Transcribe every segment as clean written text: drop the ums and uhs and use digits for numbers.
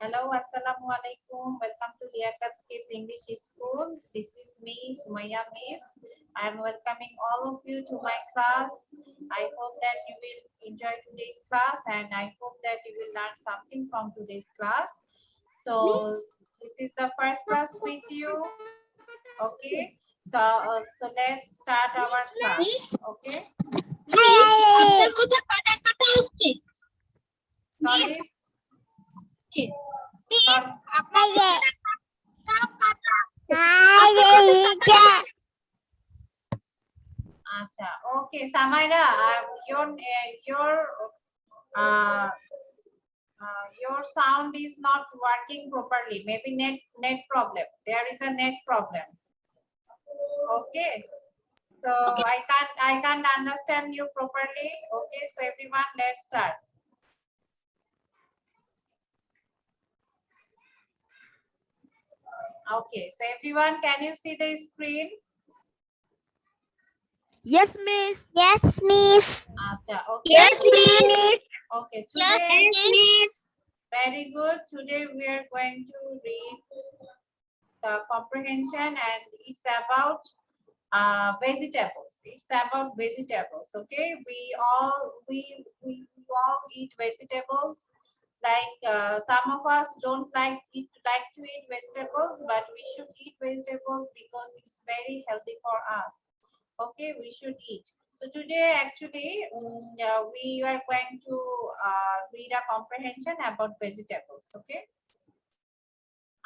Hello, assalamu alaikum. Welcome to Liakat's Kids English School. This is me, Sumaya Miss. I am welcoming all of you to my class. I hope that you will enjoy today's class and I hope that you will learn something from today's class. So this is the first class with you. Okay. So let's start our class. Okay. Sorry. Acha. Okay, Samaira, uh, your sound is not working properly. Maybe net problem. There is a net problem. Okay. So I can't understand you properly. Okay. So everyone, let's start. Okay. So everyone, can you see the screen? Yes, miss. Yes, miss. Acha. Okay. Yes, miss. Okay. Today, Yes, miss. very good. Today we are going to read the comprehension and it's about vegetables. It's about vegetables. Okay, we all eat vegetables. Like some of us don't like to eat vegetables, but we should eat vegetables because it's very healthy for us. Okay, we should eat. So today actually we are going to read a comprehension about vegetables. Okay.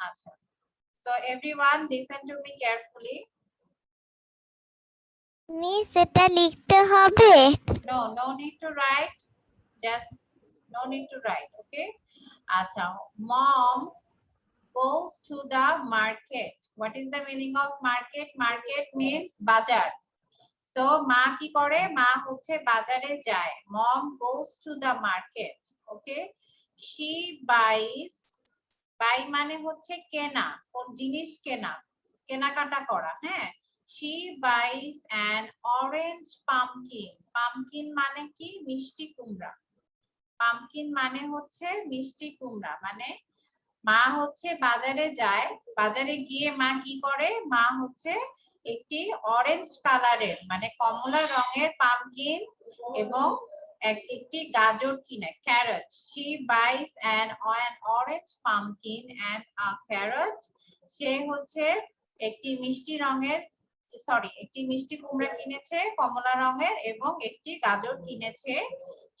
Achha. So everyone listen to me carefully. Miss এটা লিখতে হবে? No need to write. Just no need to write. Okay. Acha. Mom goes to the market. What is the meaning of market? Market means bazar. So মা কি করে? মা হচ্ছে বাজারে যায়. Mom goes to the market. Okay. She buys. Buy মানে হচ্ছে কেনা, কোন জিনিস কেনা, কেনাকাটা করা। হ্যাঁ। She buys an orange pumpkin. Pumpkin মানে কি? মিষ্টি কুমড়া। Pumpkin মানে হচ্ছে মিষ্টি কুমড়া। মানে মা হচ্ছে বাজারে যায়, বাজারে গিয়ে মা কি করে? মা হচ্ছে একটি অরেঞ্জ কালারের মানে কমলা রঙের পামকিন এবং একটি গাজর কিনে, carrot. She buys an orange pumpkin and a carrot. সে হচ্ছে একটি মিষ্টি রঙের একটি মিষ্টি কুমড়া কিনেছে কমলা রঙের এবং একটি গাজর কিনেছে।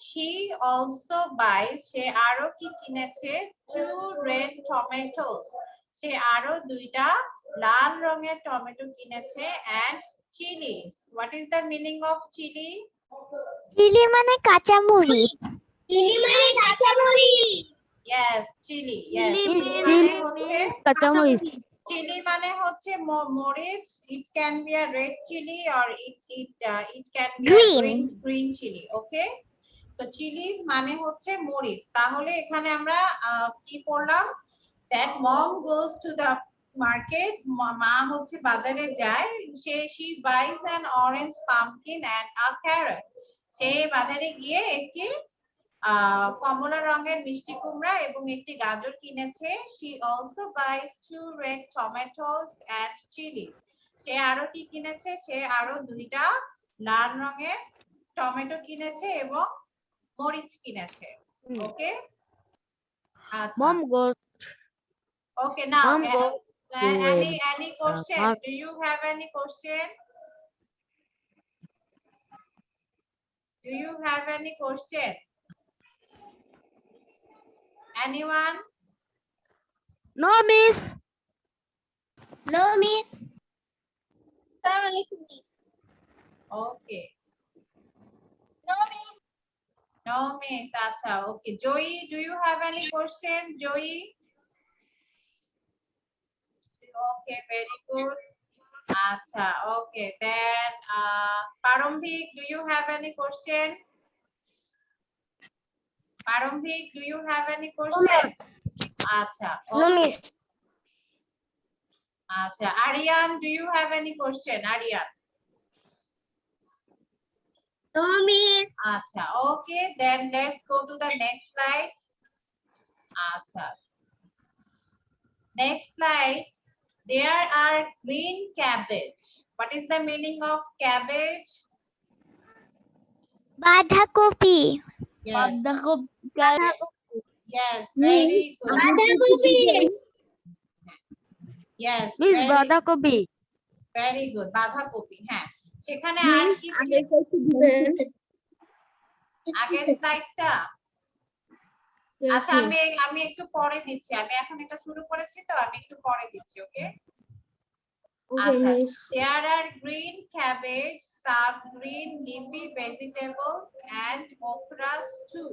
She also buys, সে আরো কি কিনেছে? 2 red tomatoes. সে আরো দুইটা লাল রঙের টমেটো কিনেছে and chilies. What is the meaning of chili? Chilli মানে কাঁচামরিচ। চিলি মানে কাঁচামরিচ। Yes, chili. Yes. Chili মানে হচ্ছে কাঁচামরিচ। চিলি মানে হচ্ছে মরিচ। It can be a red chili or it can be Green. a green chili. Okay. So chilies মানে হচ্ছে মরিচ। তাহলে এখানে আমরা কি পড়লাম? That mom goes to the market. মা হচ্ছে বাজারে যায়। She buys an orange pumpkin and a carrot. সে বাজারে গিয়ে একটি কমলা রঙের মিষ্টি কুমড়া এবং একটি গাজর কিনেছে। She also buys 2 red tomatoes and chilies. সে আরো কি কিনেছে? সে আরো দুইটা লাল রঙের টমেটো কিনেছে এবং মরিচ কিনেছে। ওকে। আচ্ছা। Mom goes. Okay, now Mom goes any question? Do you have any question? Do you have any question? Anyone? No, miss. No, miss. Assalamualaikum, miss. Okay. No, miss. No, miss. Acha. Okay. Joey, do you have any question? Joey? Okay, very good. Acha. Okay. Then, Parambik, do you have any question? Parambik, do you have any question? Acha. Okay. No, miss. Acha. Aryan, do you have any question? Aryan? No, miss. Acha. Okay. Then let's go to the next slide. Acha. Next slide. There are green cabbage. What is the meaning of cabbage? বাঁধাকপি Yes. Yes, very good. বাঁধাকপি Yes, Miss very, বাঁধাকপি very good. বাঁধাকপি, হ্যাঁ। সেখানে আর কি ছিল? আগের স্লাইডটা। আচ্ছা, আমি একটু পরে দিচ্ছি। আমি এখন এটা শুরু করেছি তো আমি একটু পরে দিচ্ছি, ওকে? আচ্ছা, there are green cabbage, some green leafy vegetables and okras too.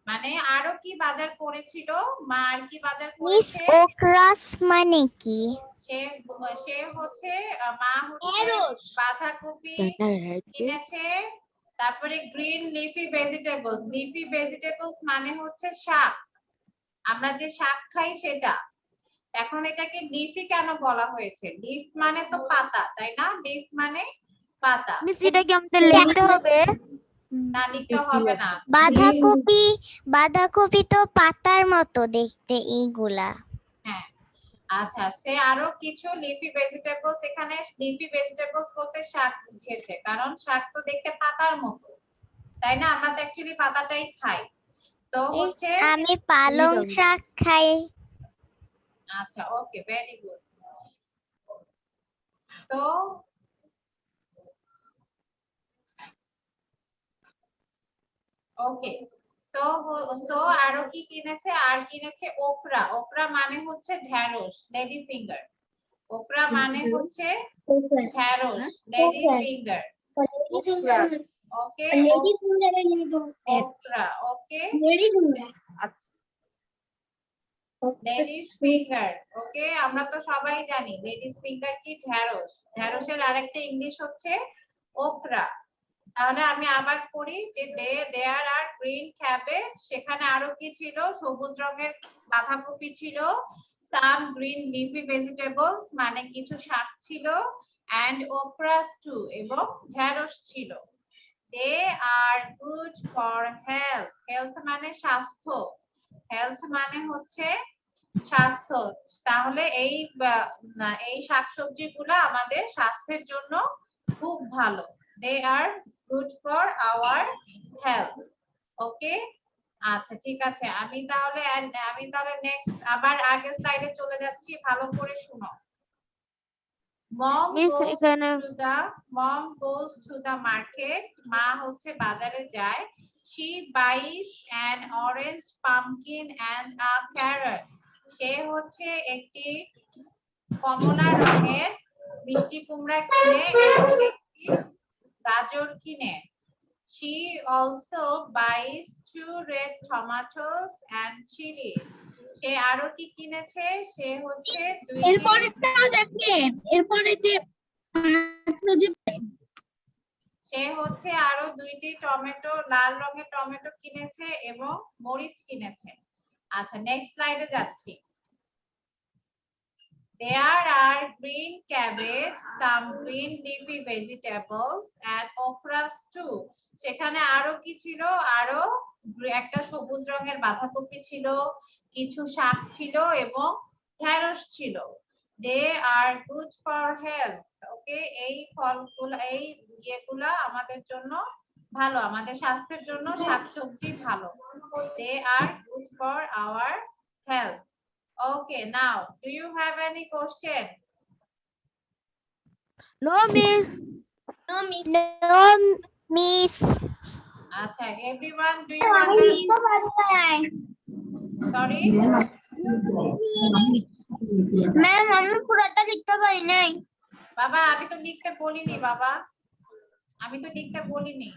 মানে আরো কি বাজার করেছিল? মা আর কি বাজার মিস করেছে? ওকরাস মানে কি? সে হচ্ছে মা হচ্ছে বাঁধাকপি কিনেছে, তারপরে green leafy vegetables. Leafy vegetables মানে হচ্ছে শাক, আমরা যে শাক খাই সেটা। এখন এটাকে লিফি কেন বলা হয়েছে? লিফ মানে তো পাতা, তাই না? লিফ মানে পাতা। মিস এটা কি আমাদের লিখতে হবে? না, লিখতে হবে না। বাঁধাকপি তো পাতার মতো দেখতে এইগুলা। হ্যাঁ, আচ্ছা, সে আরো কিছু লিফি ভেজিটেবলস, এখানে লিফি ভেজিটেবলস বলতে শাক বুঝিয়েছে, কারণ শাক তো দেখতে পাতার মতো, তাই না? আমরা তো অ্যাকচুয়ালি পাতাটাই খাই। তো হচ্ছে আমি পালং শাক খাই। আচ্ছা, ওকে, ভেরি গুড। তো ওকে, সো আরো কি কিনেছে? আর কিনেছে ওকরা। ওকরা মানে হচ্ছে ঢ্যাঁড়স, লেডি ফিঙ্গার। ওকরা মানে হচ্ছে ঢ্যাঁড়স, লেডি ফিঙ্গার। ওকে, ওকরা, ওকে, আচ্ছা, লেডিস ফিঙ্গার। ওকে, আমরা তো সবাই জানি লেডিস ফিঙ্গার কি? ঢ্যাঁড়স। ঢ্যাঁড়সের আরেকটা ইংলিশ হচ্ছে ওকরা। তাহলে আমি আবার পড়ি যে দেয়ার আর গ্রিন ক্যাবেজ, সেখানে আরো কি ছিল? সবুজ রঙের বাঁধাকপি ছিল, সাম গ্রিন লিফি ভেজিটেবলস মানে কিছু শাক ছিল, এন্ড ওকরাস টু এবং ঢেঁড়স ছিল। দে আর গুড ফর হেলথ। হেলথ মানে স্বাস্থ্য, হেলথ মানে হচ্ছে স্বাস্থ্য। তাহলে এই শাকসবজিগুলো আমাদের স্বাস্থ্যের জন্য খুব ভালো। They are good for our health. ওকে, আচ্ছা, ঠিক আছে। আমি তাহলে নেক্সট আবার আগের স্লাইডে চলে যাচ্ছি, ভালো করে শুনো। Mom goes to the market. মা হচ্ছে বাজারে যায়। She buys an orange pumpkin and a carrot. সে হচ্ছে একটি কমলা রঙের মিষ্টি কুমড়া কিনে এবং একটি গাজর কিনে। She also buys 2 red tomatoes and chilies. সে আরো কি কিনেছে? সে হচ্ছে আরো 2টি টমেটো, লাল রঙের টমেটো কিনেছে এবং মরিচ কিনেছে। আচ্ছা, নেক্সট স্লাইডে যাচ্ছি। There are green cabbage, some green leafy vegetables and okras too. সেখানে আরো কি ছিল? আরো একটা সবুজ রঙের বাঁধাকপি ছিল, কিছু শাক ছিল এবং ঢেঁড়স ছিল। They are good for health. ওকে, এই ফলগুলো, এই ইয়েগুলা আমাদের জন্য ভালো, আমাদের স্বাস্থ্যের জন্য শাকসবজি ভালো। They are good for our health. Okay, now, do you have any question? No, miss. No, miss. Acha, everyone, do you understand? Sorry? Ma'am, আমি পুরোটা লিখতে পারি নাই। বাবা, আমি তো লিখতে বলিনি বাবা। আমি তো লিখতে বলিনি।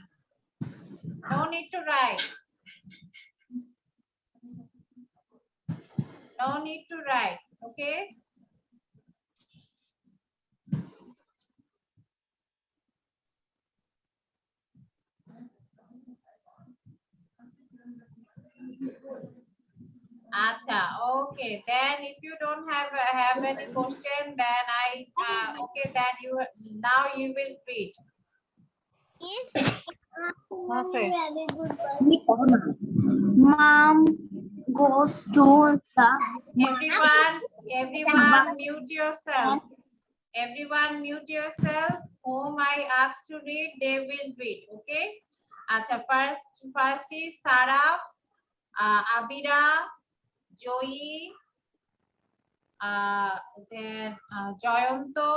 No need to write. No need to write, okay? Acha, okay. Then if you don't have any question, then okay, then now you will read. Yes. Mom goes to the Everyone, Everyone mute yourself. Everyone mute yourself. Whom I ask to read, they will read. Okay. Acha, first is Sarah, Abira, Joey, then Joyanto,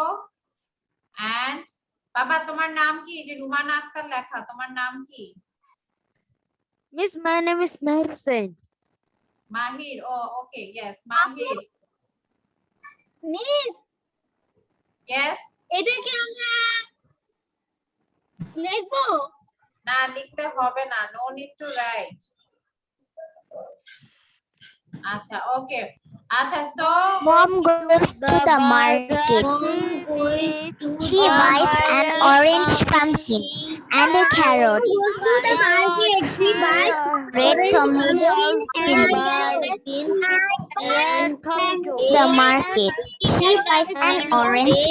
and Baba, তোমার নাম কি? যে রুমানা আক্তার লেখা, তোমার নাম কি? Miss, my name is Mahir Hussain. Mahir. Oh, okay. Yes, Mahir. Miss Yes. এটা কি আমরা লিখবো? না, লিখতে হবে না. No need to write. আচ্ছা, okay. আচ্ছা, so Mom goes to the market. She buys an orange pumpkin and a carrot. Goes to the market. She buys red tomatoes the market. She buys an orange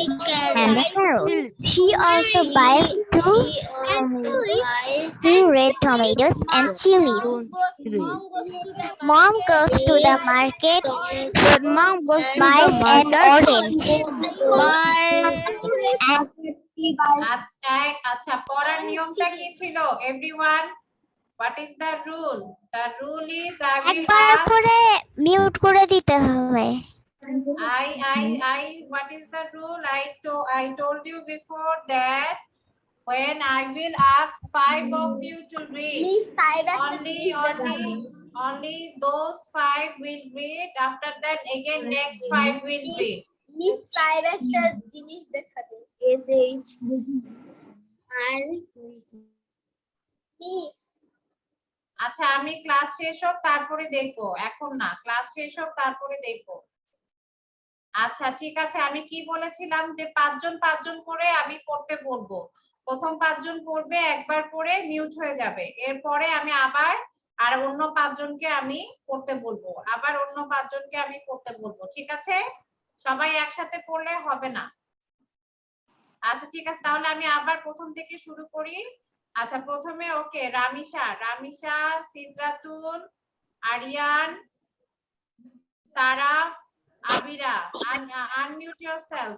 and a carrot. She also buys two red tomatoes and chilies. Mom goes to the market. But mom goes to Buys the an market. orange. আচ্ছা, পড়ার নিয়মটা কি ছিল? Everyone, what is the rule? The rule is I will একবার ask. করে mute করে দিতে হবে। What is the rule? I told you before that when I will ask 5 of you to read, only those 5 will read. After that, again next 5 will read. Miss তাইর একটা জিনিস দেখাবে miss আচ্ছা, আমি class শেষ হোক তারপরে দেখবো, এখন না, ক্লাস শেষ হোক তারপরে দেখবো। আচ্ছা, ঠিক আছে, আমি কি বলেছিলাম যে 5 জন করে আমি পড়তে বলবো। প্রথম 5 জন পড়বে, একবার পড়ে মিউট হয়ে যাবে। এরপরে আমি আবার আর অন্য 5 জনকে আমি পড়তে বলবো, আবার অন্য 5 জনকে আমি পড়তে বলবো। ঠিক আছে, সবাই একসাথে পড়লে হবে না। আচ্ছা, ঠিক আছে, তাহলে আমি আবার প্রথম থেকে শুরু করি। আচ্ছা, প্রথমে ওকে, রামিশা, সিদ্রাতুল, আরিয়ান, সারা, আবিরা, unmute yourself.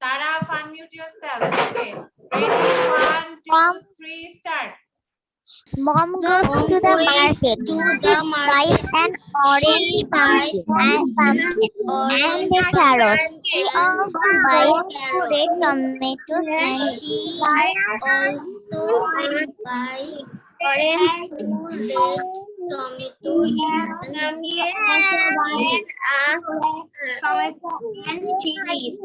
Sarah, unmute yourself. Okay, ready, 1, 2, 3, start. Mom goes to the market. Buys an orange pumpkin and a carrot. She also buys two red tomatoes and she also buys orange and chilies.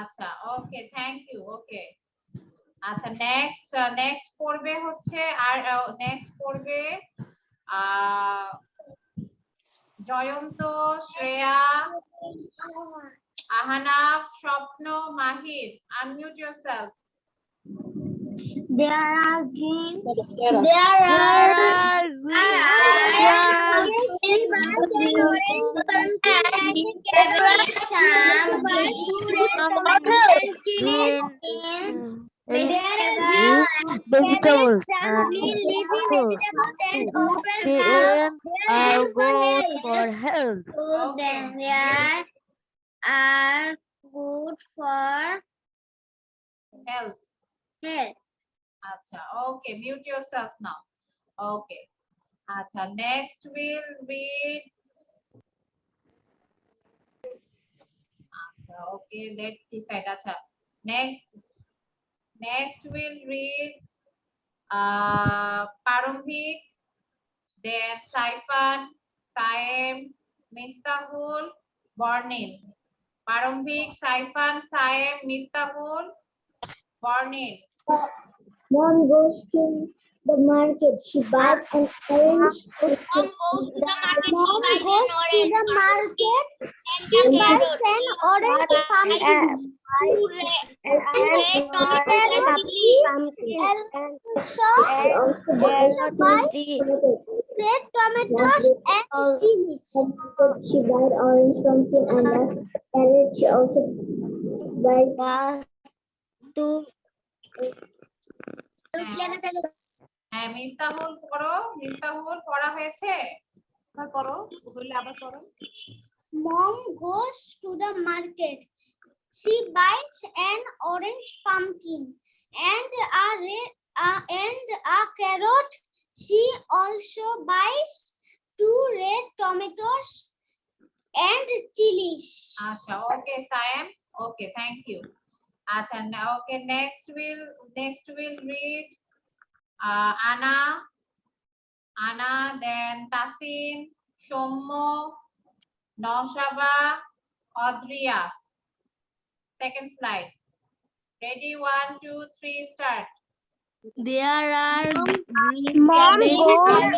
আচ্ছা, okay, thank you. ওকে, আচ্ছা, next পড়বে হচ্ছে next পড়বে Jayanta, Shreya, Ahanaf, Swapna, Mahir. Unmute yourself. There are green. Vegetables are good for health. Then there are good for health. health. আচ্ছা, ওকে, mute yourself নাও। ওকে, আচ্ছা, next will read. আচ্ছা, okay, let's decide. আচ্ছা, next will read Parambhik, then Saifan, Sayem, Miftahul, Bornil. Parambhik, Saifan, Sayem, Miftahul, বর্ণিল। Mom goes to the market. She buys an orange. Mom goes to the market. Mom She buys goes an to the market. She buys an orange pumpkin. Two red tomatoes and chili. Red tomatoes and chilies. She buys orange pumpkin and a carrot. She also buys two হ্যাঁ মিফতাহুল পড়ো, মিফতাহুল পড়া হয়েছে? আবার পড়ো, বললে আবার পড়ো। Mom goes to the market. She buys an orange pumpkin and a carrot. She also buys 2 red tomatoes and chilies. আচ্ছা ওকে সায়েম, ওকে থ্যাংক ইউ। আচ্ছা ওকে next will read Anna, then Tasin, Shommo, Noshaba, Audria. Second slide. Ready, 1, 2, 3, start. There are Mom green goes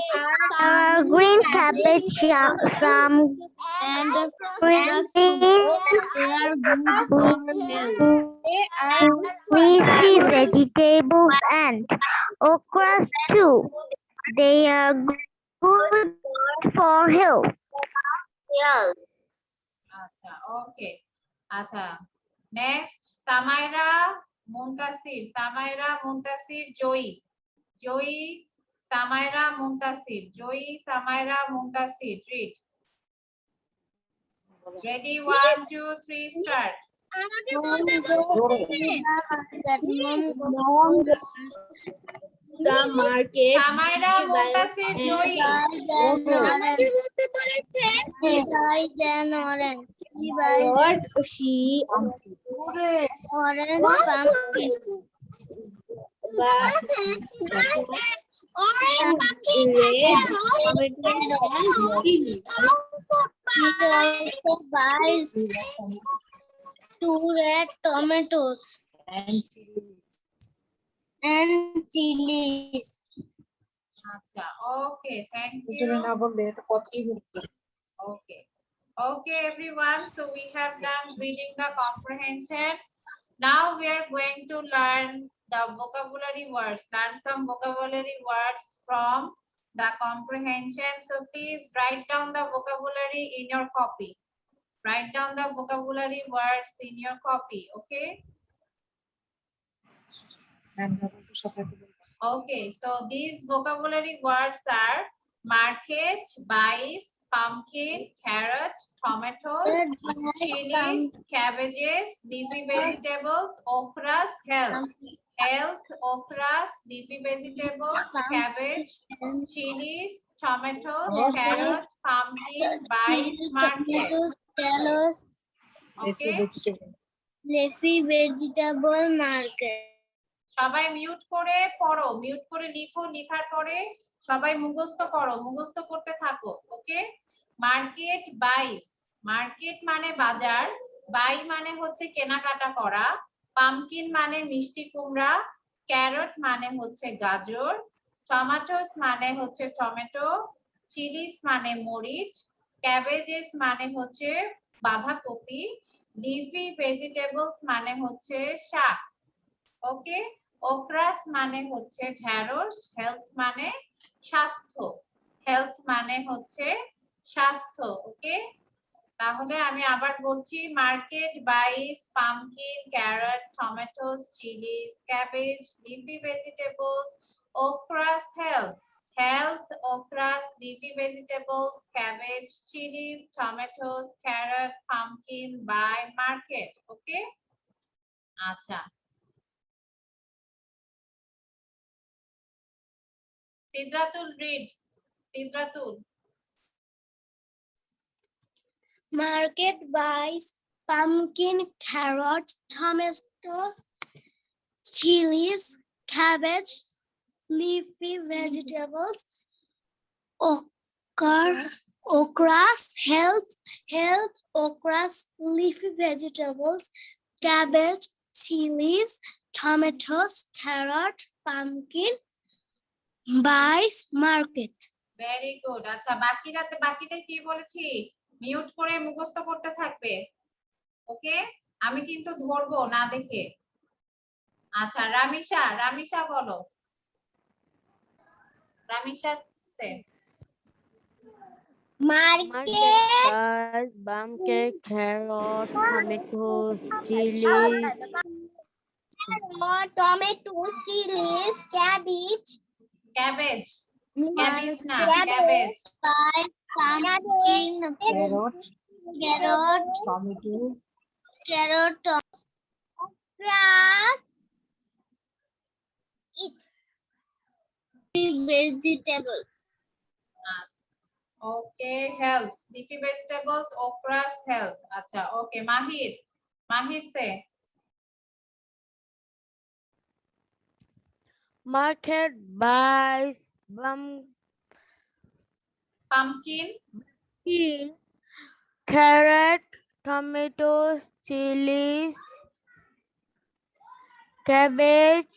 green cabbage, cabbage, some and green they are good for health. leafy vegetables and okra too. They are good for health. আচ্ছা okay আচ্ছা next Samaira Muntasir Joyee Samaira Muntasir read. Ready, 1, 2, 3, start. The market. Samaira Muntasir Joyee Buys 2 red tomatoes and chilies. আচ্ছা okay thank you okay everyone, so we have done reading the comprehension. Now we are going to learn the vocabulary words, learn some vocabulary words from the comprehension. So please write down the vocabulary in your copy. Write down the vocabulary words in your copy, okay? Okay, so these vocabulary words are market, buys, pumpkin, carrot, tomatoes, chilies, cabbages, leafy vegetables, okras, health, okras, leafy vegetables, cabbage, chilies, tomatoes, carrot, pumpkin, buys, market. Okay, Leafy vegetable market. সবাই mute করে পড়ো, mute করে লিখো, লেখার পরে সবাই মুখস্থ করো, মুখস্থ করতে থাকো। ওকে, মার্কেট বাইস, মার্কেট মানে বাজার, বাই মানে হচ্ছে কেনাকাটা করা, পামকিন মানে মিষ্টি কুমড়া, ক্যারট মানে হচ্ছে গাজর, টমেটোস মানে হচ্ছে টমেটো, চিলিস মানে মরিচ, ক্যাবেজেস মানে হচ্ছে বাঁধাকপি, লিফি ভেজিটেবলস মানে হচ্ছে শাক। ওকে, ওক্রাস মানে হচ্ছে ঢেঁড়স, হেলথ মানে স্বাস্থ্য, হেলথ মানে হচ্ছে স্বাস্থ্য। ওকে, তাহলে আমি আবার বলছি, market buys pumpkin, carrot, tomatoes, chilies, cabbage, leafy vegetables, okras, health, okras, leafy vegetables, cabbage, chilies, tomatoes, carrot, pumpkin, buy, market. Okay, আচ্ছা Sidratul, read. Sidratul. Market buys pumpkin, carrots, tomatoes, chilies, cabbage, leafy vegetables, okras, health, okras, leafy vegetables, cabbage, chilies, tomatoes, carrot, pumpkin, buys, market. Very good. আচ্ছা বাকিদের কি বলেছি? Mute করে মুখস্থ করতে থাকবে। ওকে, আমি কিন্তু ধরবো না দেখে। আচ্ছা রামিশা বলো। রামিশা সে Market buys pumpkin, carrot, tomatoes, chilies, tomatoes, chilies, cabbage, Cabbage. cabbage, Cabbage na. Cabbage. pumpkin, carrot, tomato, carrot, grass, vegetable. Okay, health. Leafy vegetables, okras, health. Acha, okay. Mahir. Mahir say. Market buys Pumpkin, pumpkin, carrot, tomatoes, chilies, cabbage,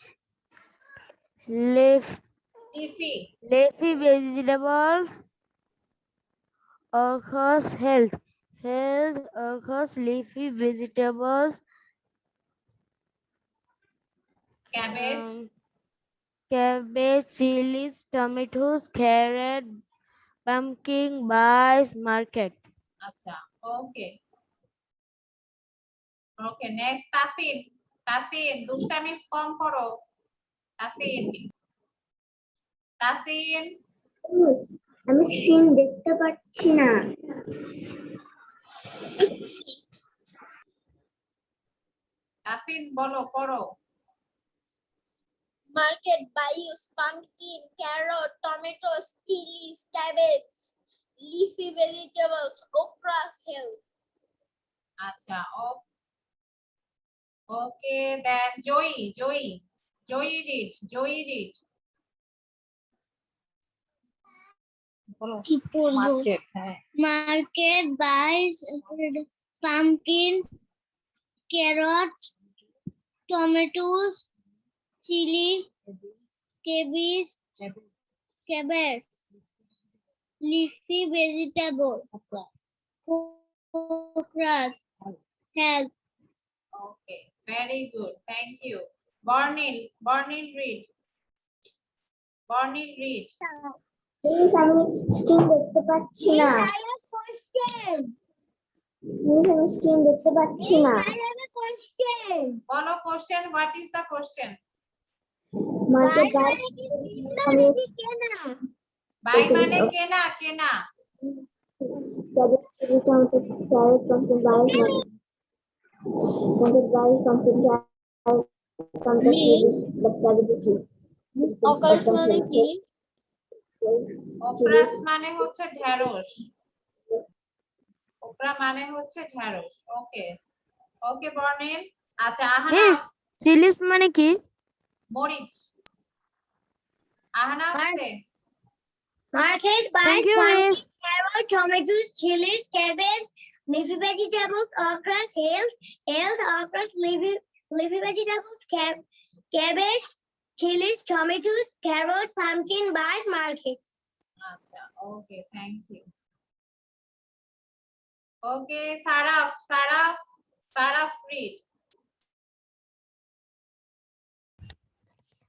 leafy. leafy vegetables, occurs health occurs leafy vegetables, Cabbage. cabbage, chilies, tomatoes, carrot, pumpkin, buys, market. Acha, okay. Okay, next Tasin. Tasin, দুষ্টামি কম করো। Tasin. Tasin. আমি screen দেখতে পাচ্ছি না। Tasin বলো পড়ো। Market buys pumpkin, carrot, tomatoes, chilies, cabbage, leafy vegetables, okra, health. আচ্ছা, okay, then Joey read. কি পড়বো? Market buys pumpkin, carrot, tomatoes, chili, cabbage, leafy vegetable, okras, health. Okay, very good. Thank you. Bornil read. Please, আমি screen দেখতে পাচ্ছি না। Please, আমি screen দেখতে পাচ্ছি না। বলো question, what is the question? Market buys Buy মানে কেনা। cabbage, chili, tomato, carrot, pumpkin, buys, market buys pumpkin, carrot, tomato, chilies, cabbage, occurs মানে কি? okras মানে হচ্ছে ঢেঁড়স। okra মানে হচ্ছে ঢেঁড়স। ওকে বর্ণিল। আচ্ছা আহানা মিস চিলিস মানে কি? মরিচ। আহানা আছে। Market buys Thank you, pumpkin, miss. carrot, tomatoes, chilies, cabbage, leafy vegetables, okras, health, okras, leafy vegetables, cabbage, chilies, tomatoes, carrot, pumpkin, buys, market. আচ্ছা okay, thank you. Okay Saraf read.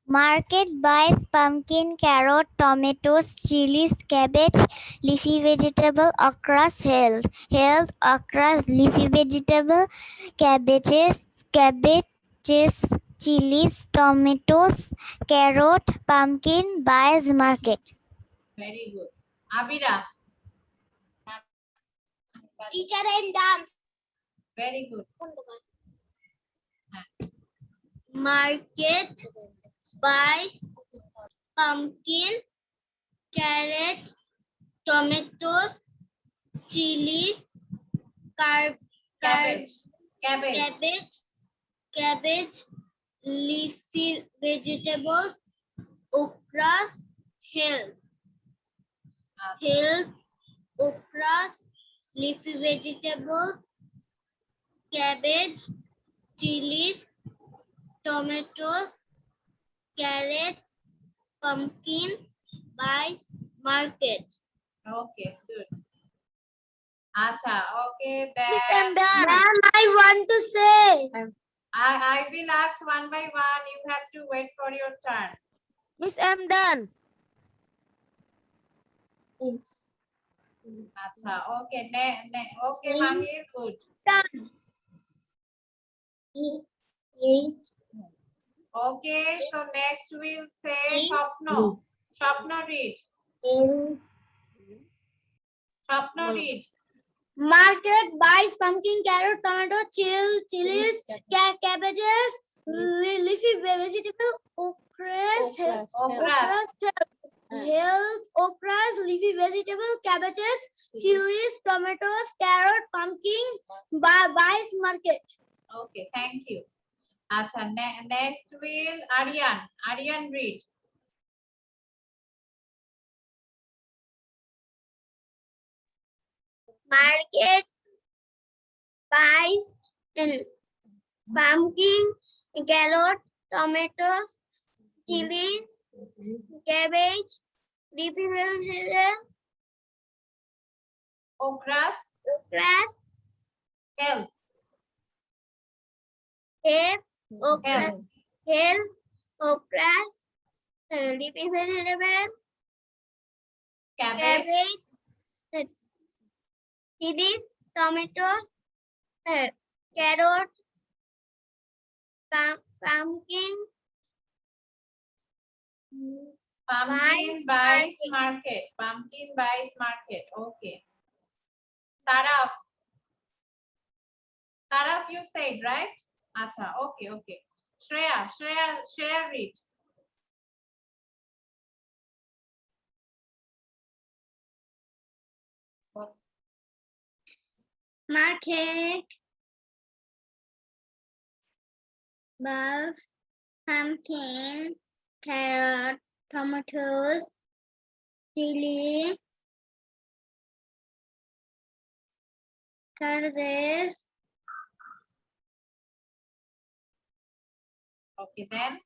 Market buys pumpkin, carrot, tomatoes, chilies, cabbage, leafy vegetable, okras, health, okras, leafy vegetable, cabbages, chilies, tomatoes, carrot, pumpkin, buys, market. Very good. Abira. Teacher and dance. Very good. Market buys pumpkin, carrot, tomatoes, chilies, cabbage, leafy vegetables, okras, health, okras, leafy vegetables, cabbage, chilies, tomatoes, carrot, pumpkin, buys, market. Okay, good. Acha, okay, Miss, then I'm done. Ma'am, I want to say. I will ask one by one. You have to wait for your turn. Miss, I'm done. Acha, okay, okay, Mahir, good. Eight, Okay, so next we'll say Shapno. Shapno read. Shapno read. Market buys pumpkin, carrot, tomato, chilies, cabbages, leafy vegetable, okras, leafy vegetable, cabbages, chilies, tomatoes, carrot, pumpkin, buys market. Okay, thank you. Acha, next will Aryan. Aryan read. Market buys pumpkin, carrot, tomatoes, chilies, cabbage, leafy vegetable, Okras, okras, health, okras, okras, leafy vegetable, cabbage, cabbage, chilies, tomatoes, carrot, pumpkin, pumpkin buys market. Pumpkin buys market. Okay. Saraf. Saraf, you said, right? Acha, okay, okay. Shreya read. market buys pumpkin, carrot, tomatoes, chili, carrots, Okay, then.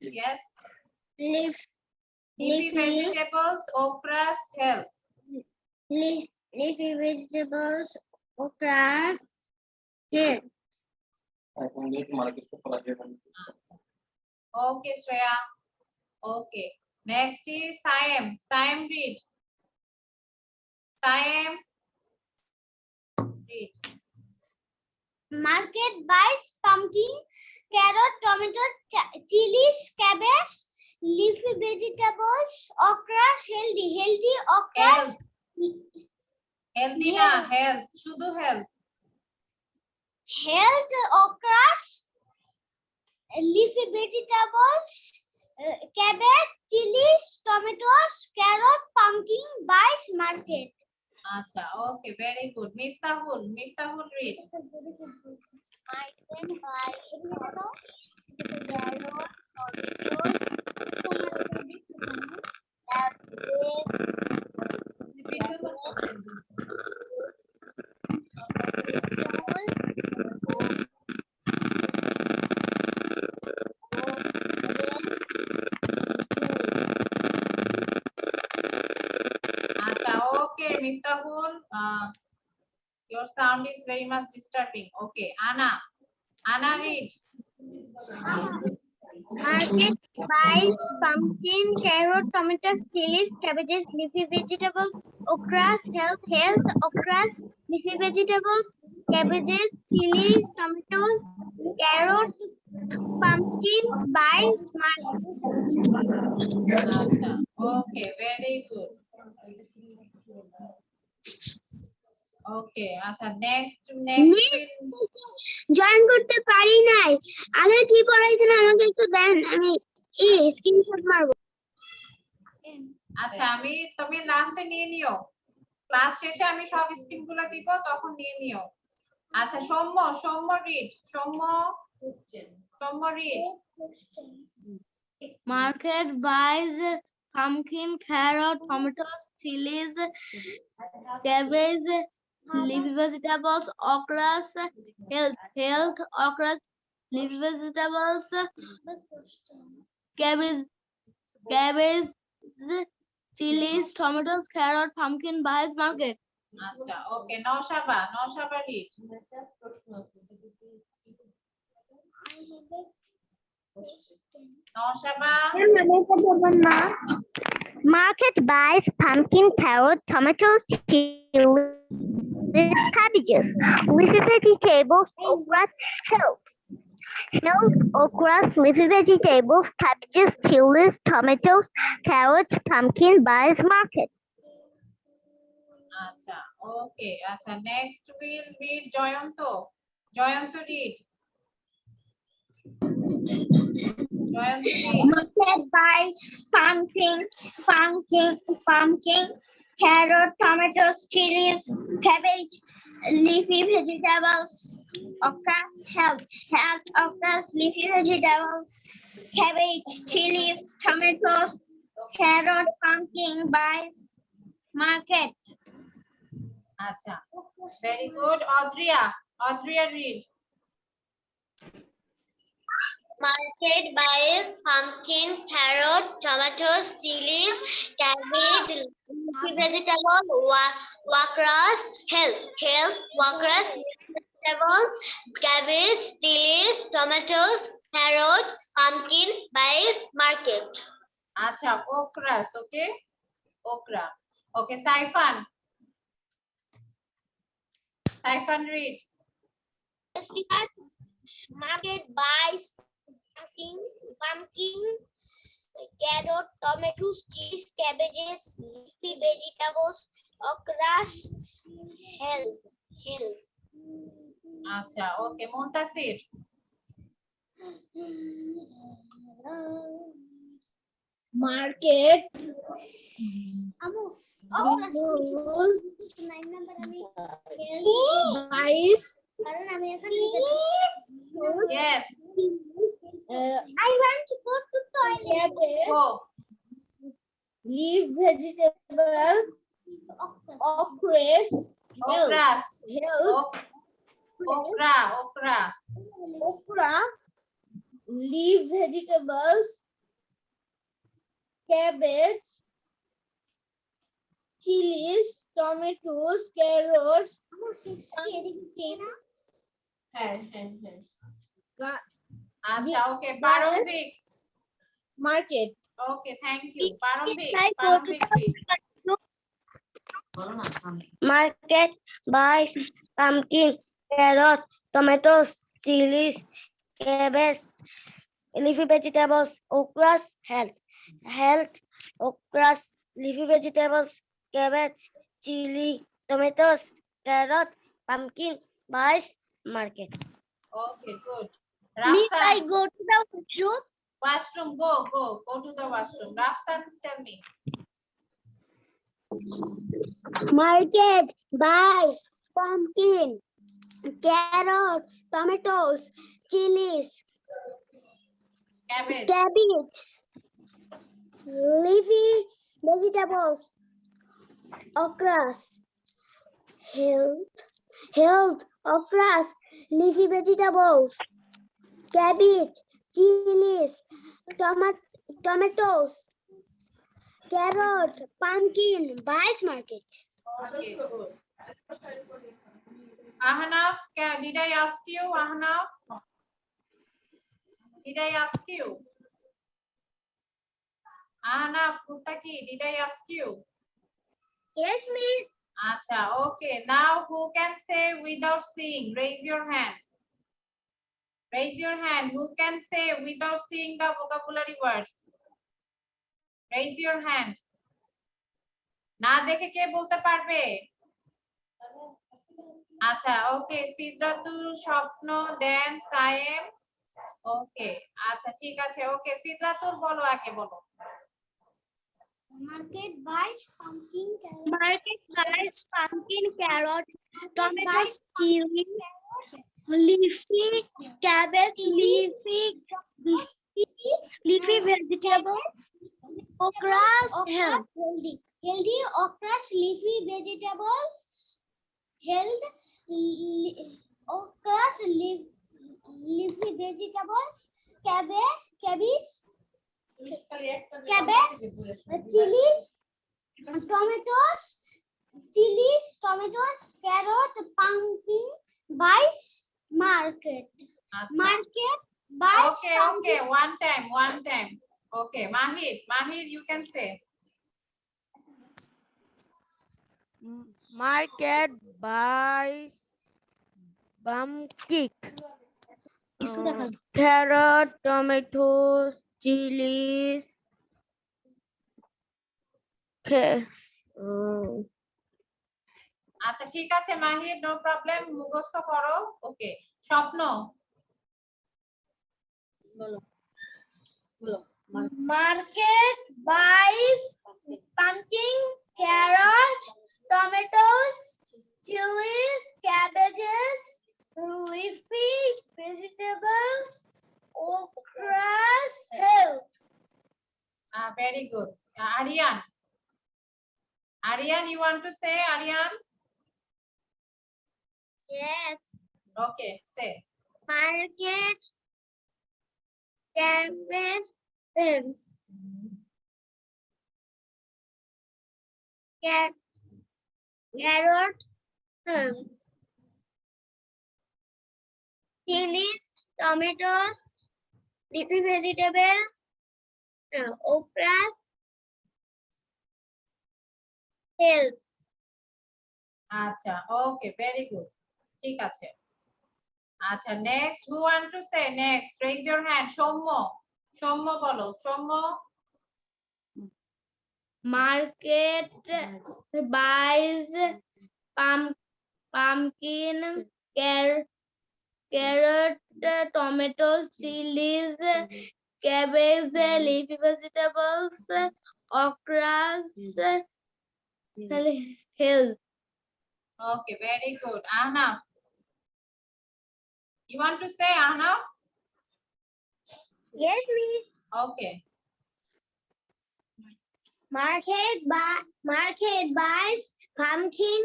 Yes. Leafy vegetables, okras, health. leafy vegetables, okras, health. Okay, Shreya. Okay. Next is Saim. Saim read. Saim read. Market buys pumpkin, carrot, tomato, chilies, cabbage, leafy vegetables, okras, healthy okras, Healthy na, health. Shudu health. health okras, leafy vegetables, cabbage, chilies, tomatoes, carrot, pumpkin buys market. Acha, okay, very good. Miftahul read. Market buys carrot, Acha, okay, Miftahul. Your sound is very much disturbing. Okay, Anna read. Market buys pumpkin, carrot, tomatoes, chilies, cabbages, leafy vegetables, okras, health, okras, leafy vegetables, cabbages, chilies, tomatoes, carrot, pumpkins buys market. Acha, okay, very good. Okay, acha, next join করতে পারি নাই আগে কি পড়াইছেন আমাকে একটু দেন আমি screenshot মারবো আচ্ছা তুমি লাস্টে নিয়ে নিও ক্লাস শেষে আমি সব স্ক্রিন গুলো দিব তখন নিয়ে নিও আচ্ছা Soumya read Soumya read Market buys pumpkin, carrot, tomatoes, chilies, cabbage, leafy vegetables, okras, health, okras, leafy vegetables, cabbage, chilies, tomatoes, carrot, pumpkin buys market. আচ্ছা okay Naushaba read Naushaba Market buys pumpkin, carrot, tomatoes, chilies, cabbages, leafy vegetables, okras, okras, leafy vegetables, cabbages, chilies, tomatoes, carrots, pumpkin buys market. আচ্ছা okay আচ্ছা next will read Jayanta Jayanta read Jayanta read Market buys pumpkin, carrot, tomatoes, chilies, cabbage, leafy vegetables, okras, okras, leafy vegetables, cabbage, chilies, tomatoes, carrot, pumpkin buys market. আচ্ছা very good Adriya Adriya read Market buys pumpkin, carrot, tomatoes, chilies, cabbage, leafy vegetable, wakras, wakras, vegetables, cabbage, chilies, tomatoes, carrot, pumpkin buys market. আচ্ছা okras ওকে okra ওকে Saifan read Market buys pumpkin, carrot, tomatoes, cheese, cabbages, leafy vegetables, okras, health. আচ্ছা ওকে Muntasir Market buys yes I want to go to toilet. go leaf vegetable, okras, okras health, okra okra, leaf vegetables, cabbage, chilies, tomatoes, carrots, pumpkin, আচ্ছা okay Parambhik market. Okay thank you Parambhik Market buys pumpkin, carrot, tomatoes, chilies, cabbage, leafy vegetables, okras, okras, leafy vegetables, cabbage, chili, tomatoes, carrot, pumpkin buys market. Okay good Rafsan go to the washroom? washroom go to the washroom Rafsan tell me Market buys pumpkin, carrot, tomatoes, chilies, cabbage cabbage, leafy vegetables, okras, okras, leafy vegetables, cabbage, chilies, tomatoes, carrot, pumpkin buys market. okay good Ahnaf did I ask you Ahnaf did I ask you Ahnaf Muttaki did I ask you Yes, miss. acha okay now who can say without seeing raise your hand who can say without seeing the vocabulary words raise your hand না দেখে কে বলতে পারবে আচ্ছা ওকে সিদ্ধাতুল স্বপ্ন দেন সায়েম ওকে আচ্ছা ঠিক আছে ওকে সিদ্ধাতুল বলো আগে বলো Market buys pumpkin, carrot, tomatoes, chili, leafy cabbage, leafy vegetables, okras, healthy okras, leafy vegetables, okras, leafy vegetables, cabbage, chilies, tomatoes, carrot, pumpkin buys market. আচ্ছা Market buys okay one time okay Mahir you can say Market buys pumpkins, carrot, tomatoes, chilies, আচ্ছা ঠিক আছে মাহির, no problem, মুখস্থ করো। ওকে, স্বপ্ন। Market buys pumpkin, carrot, tomatoes, chilies, cabbages, leafy vegetables, okras, health. Very good. Aryan. Aryan, you want to say, Aryan? Yes. Okay, say. Market cabbage, carrot, chilies, tomatoes, leafy vegetable, okras, health. আচ্ছা, okay, very good. ঠিক আছে। আচ্ছা, next, who want to say next? Raise your hand. Soumya, Soumya বলো, Soumya. Market buys pumpkin, carrot, tomatoes, chilies, cabbage, leafy vegetables, okras, health. Okay, very good. Ahnaf. You want to say, Ahnaf? Yes, miss. Okay. Market buys pumpkin,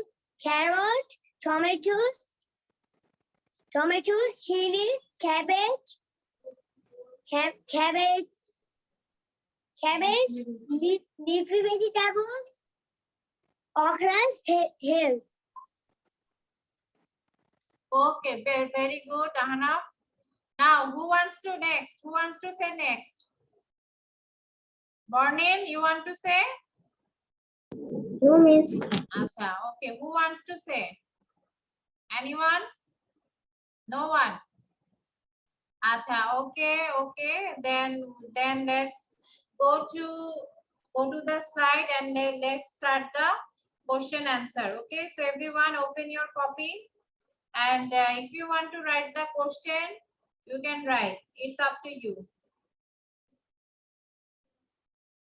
carrot, tomatoes, chilies, cabbage, leafy vegetables, okras, health. Okay, very good, Ahnaf. Now, who wants to next? Who wants to say next? Bornin, you want to say? No, miss. Acha, okay. Who wants to say? Anyone? No one. Acha, okay. Then let's go to the slide and let's start the question answer. Okay, so everyone open your copy, and if you want to write the question, you can write. It's up to you.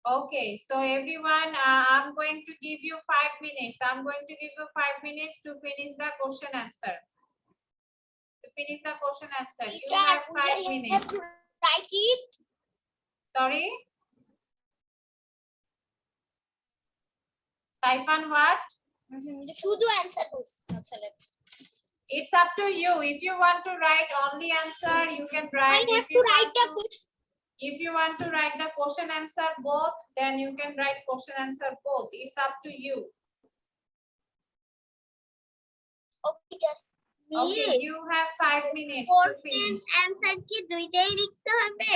Okay, so everyone, I'm going to give you 5 minutes. I'm going to give you 5 minutes to finish the question answer. To finish the question answer, you have 5 minutes. Write it. Sorry? Saifan, what? শুধু answer It's up to you. If you want to write only answer, you can I write. have to write the question. If you want to write the question answer both, then you can write question answer both. It's up to you. Okay, you have 5 minutes to Question finish. answer কি দুইটাই লিখতে হবে?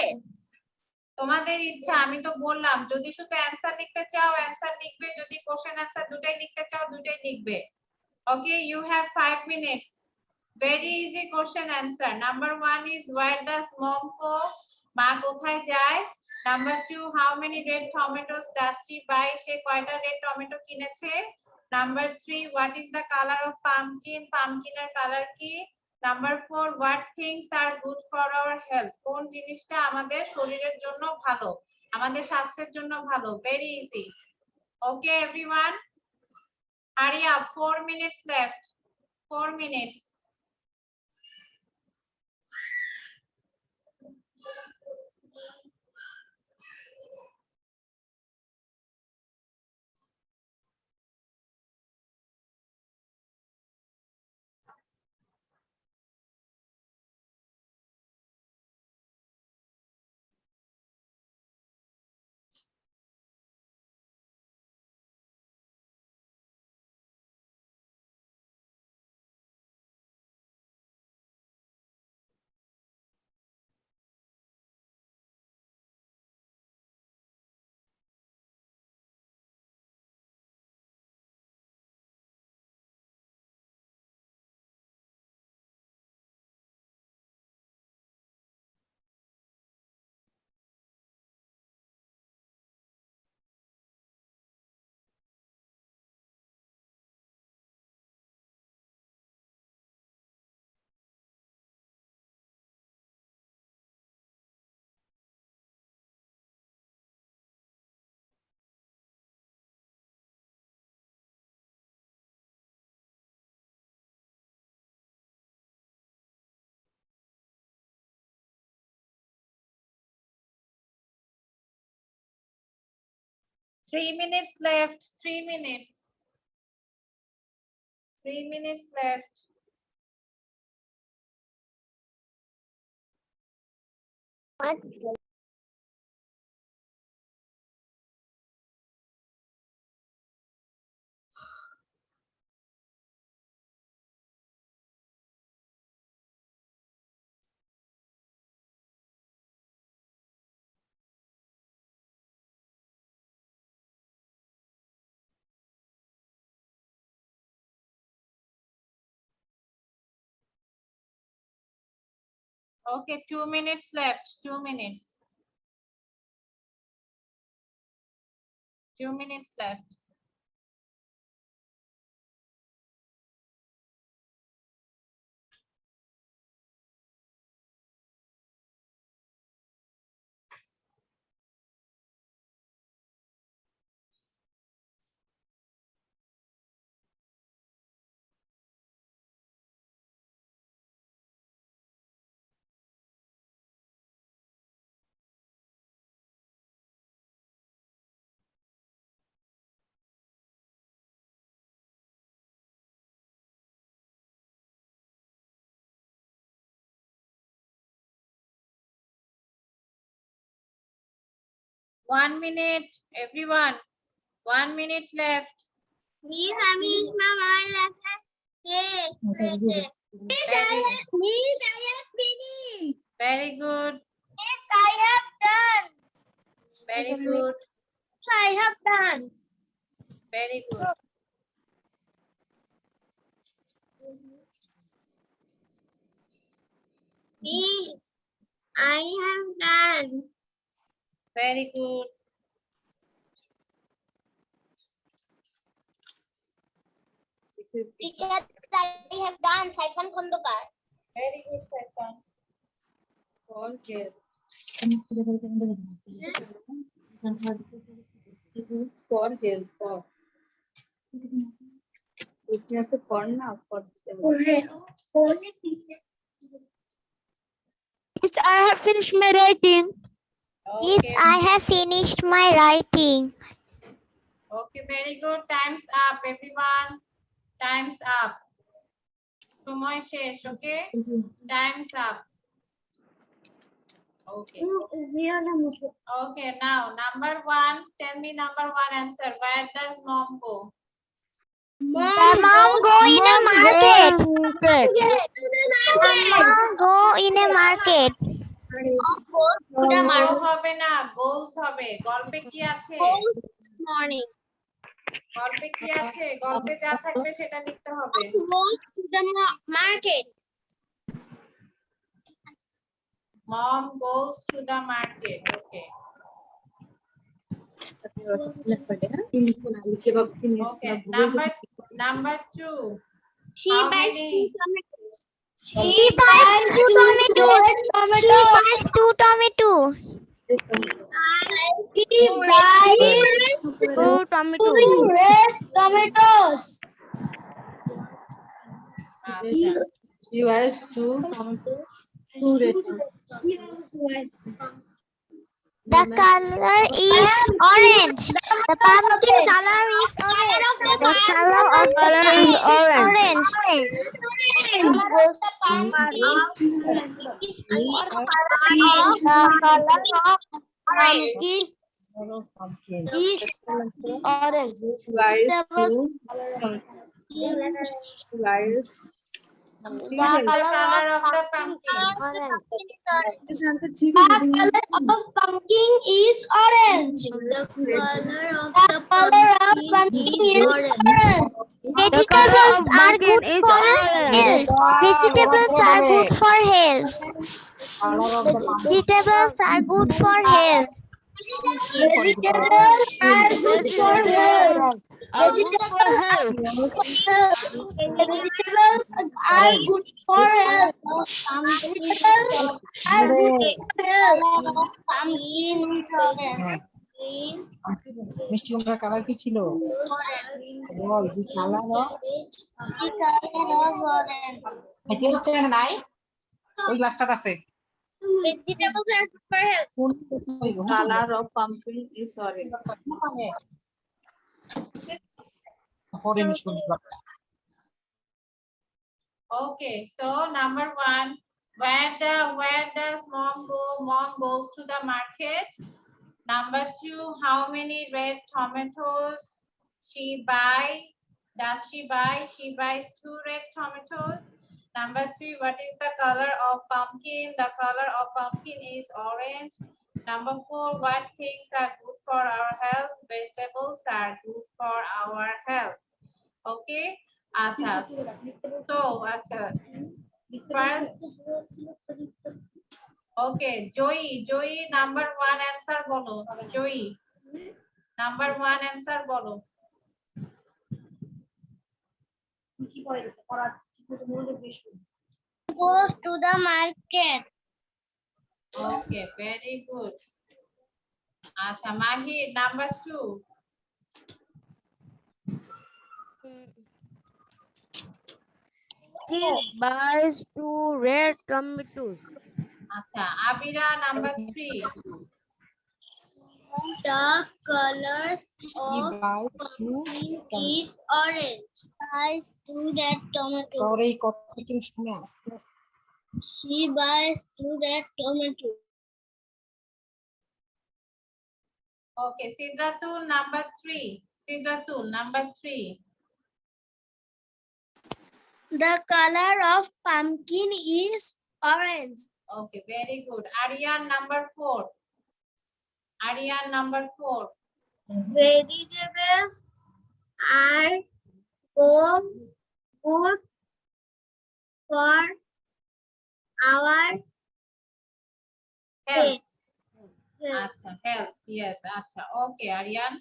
তোমাদের ইচ্ছা, আমি তো বললাম যদি শুধু অ্যানসার লিখতে চাও অ্যানসার লিখবে, যদি কোশ্চেন অ্যানসার দুটাই লিখতে চাও দুটাই লিখবে। ওকে, you have 5 minutes. Very easy question answer. Number 1 is where does mom go? মা কোথায় যায়? Number 2, how many red tomatoes does she buy? সে কয়টা রেড টমেটো কিনেছে? Number 3, what is the color of pumpkin? পামকিনের কালার কি? Number 4, what things are good for our health? কোন জিনিসটা আমাদের শরীরের জন্য ভালো, আমাদের স্বাস্থ্যের জন্য ভালো? Very easy. Okay, everyone, hurry up. 4 minutes left. 4 minutes. 3 minutes left. 3 minutes. 3 minutes left. Okay, 2 minutes left. 2 minutes. 2 minutes left. One minute, everyone. 1 minute left. Miss, আমি আমার লেখা শেষ হয়েছে। Miss, I have finished. Very good. Miss, I have done. Very good. I have done. Very good. Miss, I have done. Very good. Teacher, I have done. Saifan Khondokar. Very good, Saifan. Okay. For help, for. For now, for. Miss, I have finished my writing. Miss, Okay. I have finished my writing. Okay, very good. Time's up, everyone. Time's up. সময় শেষ, okay? Time's up. Okay. Okay, now number 1. Tell me number 1 answer. Where does mom go? The mom go in a market. The mom go in a market. Go হবে না, goes হবে। গল্পে কি আছে? Morning. গল্পে কি আছে? গল্পে যা থাকবে সেটা লিখতে হবে। Goes to the market. Mom goes to the market. Okay. Okay. Number 2. She How buys many? 2 tomatoes. She buys 2 tomatoes. She buys 2 tomatoes. She buys 2 tomatoes. red tomatoes. আচ্ছা। She was 2 tomatoes, 2 red tomatoes. The color is orange. The pumpkin color is orange. The color of color is orange. Pumpkin. Is orange. Guys, The color The color of the pumpkin. of pumpkin is orange. The color of pumpkin is orange. The color of Vegetables are pumpkin good is for orange. health. Vegetables are good for health. Vegetables are good for health. Vegetables are good for health. Vegetables are good for health. Vegetables are good for health. Pumpkin is orange. মিষ্টি কুমড়ার colour কি ছিল? বল দি colour of এটা হচ্ছে নাই ওই গ্লাসটা আছে Vegetables are good for health. Colour of pumpkin is orange পরে আমি শুনবো। Okay, so number one, where does mom go? Mom goes to the market. Number two, how many red tomatoes she buy? Does she buy? She buys 2 red tomatoes. Number three, what is the color of pumpkin? The color of pumpkin is orange. Number four, what things are good for our health? Vegetables are good for our health. Okay. Acha. So, acha. First, okay, Joey, number one answer bolo. Joey, number one answer bolo. Goes to the market. Okay, very good. Acha, Mahir, number two. He buys 2 red tomatoes. Acha, Abira, number three. The colors He of buys 2 pumpkin is orange. Buys 2 red tomatoes. তোর এই কথা কেউ শুনে আস্তে আস্তে She buys 2 red tomatoes. Okay, Sidratul, number three. Sidratul, number three. The color of pumpkin is orange. Okay, very good. Aryan, number four. Aryan, number four. Vegetables are good for our Health. health. Acha, health. Yes, acha. Okay, Aryan.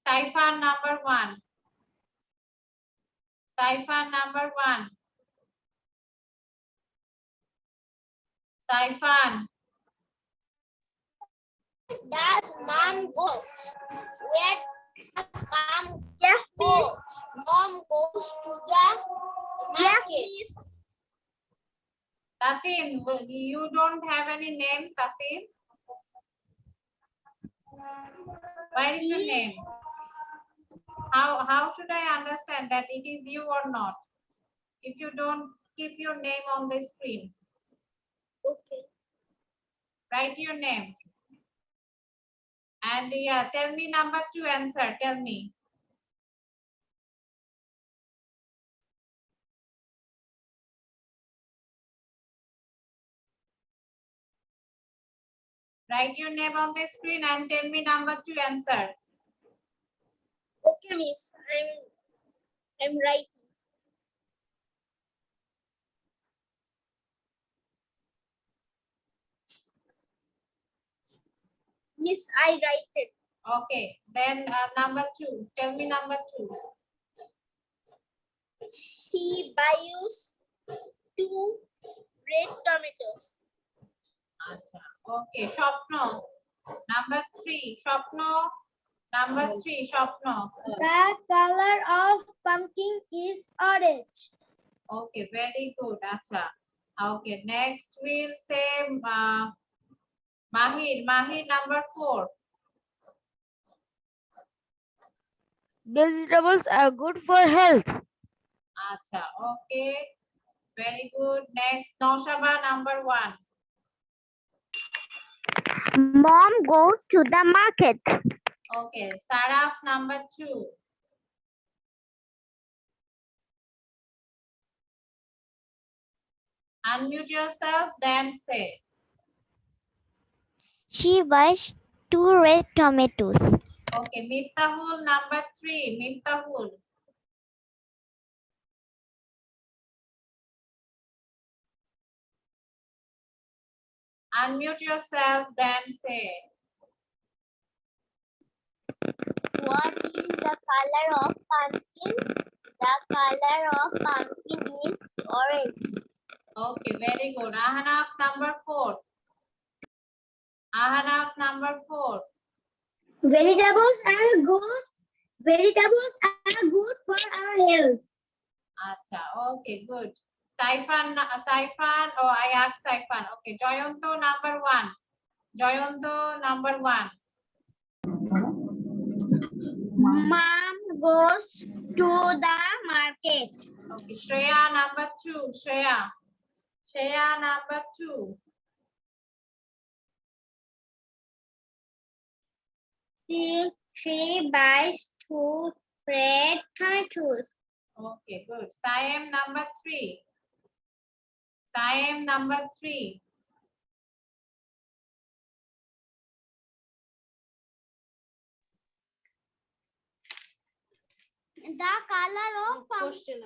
Saifan, number one. Saifan, number one. Saifan. Does mom go? Where does mom Yes, go? Mom goes to the market. Tasim, you don't have any name, Tasim? Where is your name? How should I understand that it is you or not? If you don't keep your name on the screen, Okay. write your name. And yeah, tell me number two answer. Tell me. Write your name on the screen and tell me number two answer. Okay, miss. I'm right. Miss, I write it. Okay, then number two. Tell me number two. She buys 2 red tomatoes. Acha. Okay, Shopno. Number three. Shopno. Number three. Shopno. The color of pumpkin is orange. Okay, very good. Acha. Okay, next we'll say Mahir. Mahir, number four. Vegetables are good for health. Acha. Okay, very good. Next, Noshaba, number one. Mom goes to the market. Okay, Saraf, number two. Unmute yourself, then say. She buys 2 red tomatoes. Okay, Miftahul, number three. Miftahul. Unmute yourself, then say. What is the color of pumpkin? The color of pumpkin is orange. Okay, very good. Ahanaf, number four. Ahanaf, number four. Vegetables are good. Vegetables are good for our health. Acha, okay, good. Saifan, Saifan, oh, I asked Saifan. Okay, Joyanto, number one. Joyanto, number one. Mom goes to the market. Okay, Shreya number 2. Shreya number 2. She buys 2 red tomatoes. Okay, good. Saim number 3. Saim number 3. The color of pumpkin.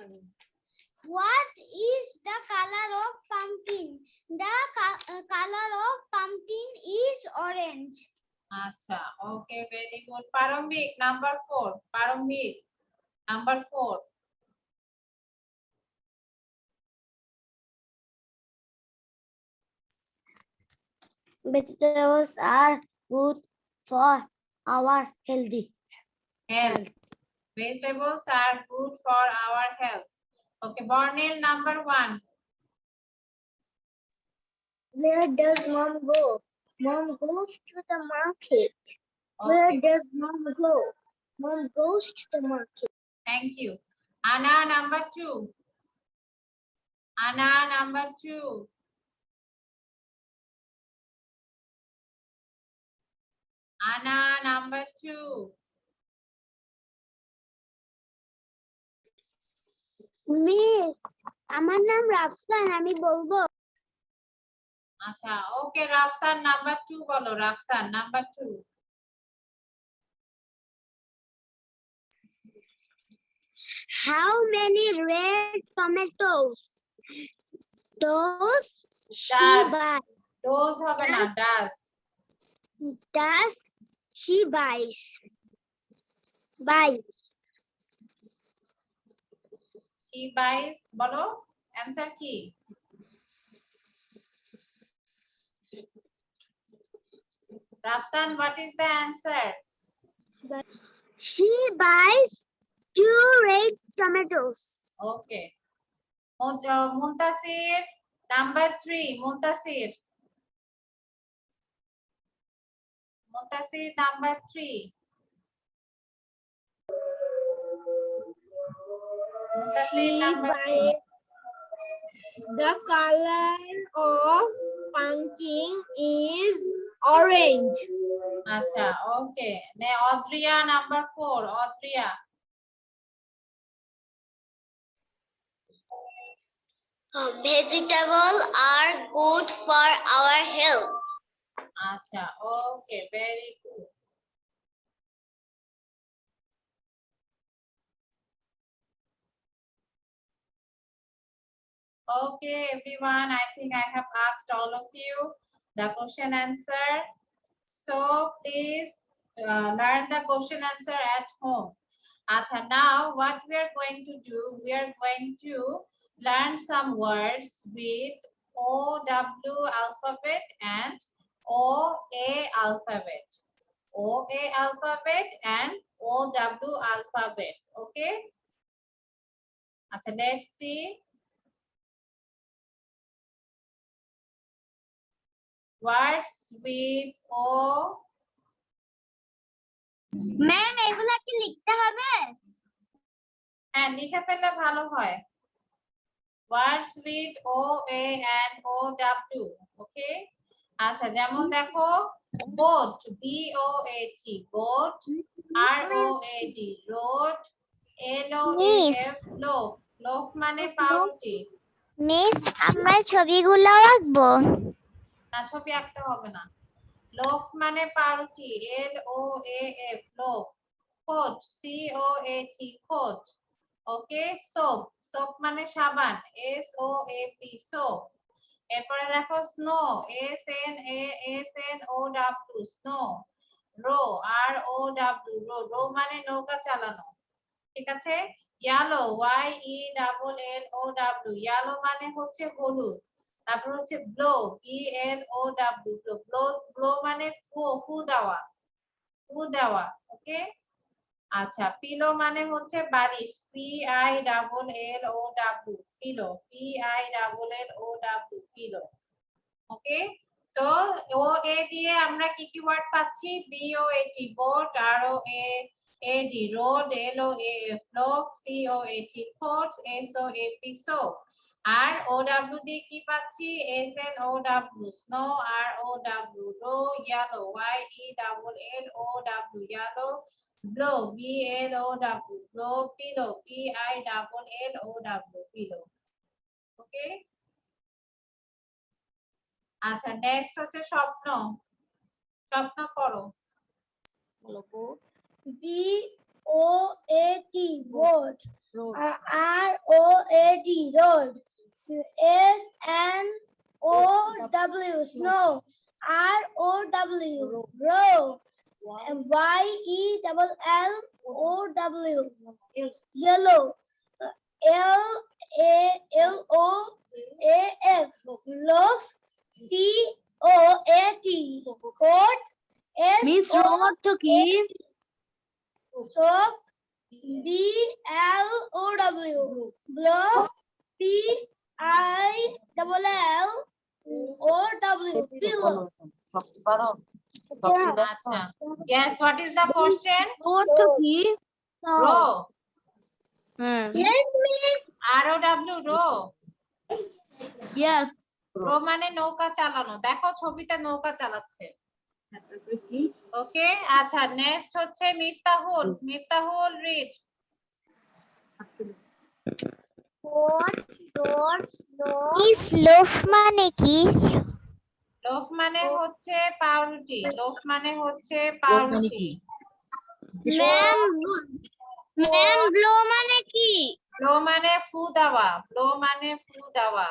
What is the color of pumpkin? The color of pumpkin is orange. Acha, okay, very good. Parambik number 4. Parambik number 4. Vegetables are good for our healthy. Health. Vegetables are good for our health. Okay, Bornil number 1. Where does mom go? Mom goes to the market. Where Okay, does mom go? Mom goes to the market. thank you. Anna number 2. Anna number 2. Anna number 2. Miss আমার নাম রাফসান আমি বলবো আচ্ছা, okay, Rafsan number 2 বলো, Rafsan number 2. How many red tomatoes does she Does. buy? Those হবে না, does. Does she buys? She buys, বলো, answer কি? Rafsan, what is the answer? She buys 2 red tomatoes. Okay. Muntasir number 3. Muntasir number 3. Muntasir number 3. The color of pumpkin is orange. Acha, okay. Audria number 4. Audria. Vegetables are good for our health. Acha, okay, very good. Okay, everyone, I think I have asked all of you the question answer. So please learn the question answer at home. Acha, now what we are going to do, we are going to learn some words with OW alphabet and OA alphabet. OA alphabet and OW alphabet. Okay? Acha, let's see. Words with O. Ma'am এগুলা কি লিখতে হবে? হ্যাঁ, লিখে ফেললে ভালো হয়। Words with OA and OW. Okay? আচ্ছা, যেমন দেখো boat, BOAT, boat, ROAD, road, LOAF, loaf, loaf মানে পাউরুটি। মিস আমরা ছবিগুলো আঁকবো। না, ছবি আঁকতে হবে না। loaf মানে পাউরুটি, LOAF, loaf, coat, COAT, coat. ওকে, soap, soap মানে সাবান, SOAP, soap. এরপরে দেখো snow, SNOW, snow. row, ROW, row, row মানে নৌকা চালানো। ঠিক আছে? yellow, YELLOW, yellow মানে হচ্ছে হলুদ। তারপর হচ্ছে blow, BLOW, blow মানে ফু দেওয়া, ওকে? আচ্ছা, পিলো মানে হচ্ছে বালিশ, PILLOW, পিলো, PILLOW, পিলো। ওকে, সো ও এ দিয়ে আমরা কি কি ওয়ার্ড পাচ্ছি? BOAT, boat, ROA, AD road, LOAF loaf, COAT coat, SOAP soap আর OW দিয়ে কি পাচ্ছি SNOW snow, ROW row, yellow, YELLOW yellow, blow, BLOW blow, pillow, PILLOW pillow. ওকে, আচ্ছা next হচ্ছে স্বপ্ন। স্বপ্ন পড়ো। BOAT boat, ROAD road, SNOW snow, ROW row, YELLOW yellow, LALOAF loaf, COAT coat, miss road তো কি soap, BLOW blow, PILLOW pillow. আচ্ছা yes, what is the question? Road তো কি row, হ্যাঁ Yes, miss. ROW row, yes row মানে নৌকা চালানো। দেখো ছবিতে নৌকা চালাচ্ছে। ওকে, আচ্ছা নেক্সট হচ্ছে Miftahul. Miftahul read. Boat, boat, boat. Miss loaf মানে কি? লোফ মানে হচ্ছে পাউরুটি। লোফ মানে হচ্ছে লোভ মানে পাউরুটি। কি? ম্যাম ব্লো মানে কি ব্লো মানে ফু দেওয়া। ব্লো মানে ফু দেওয়া।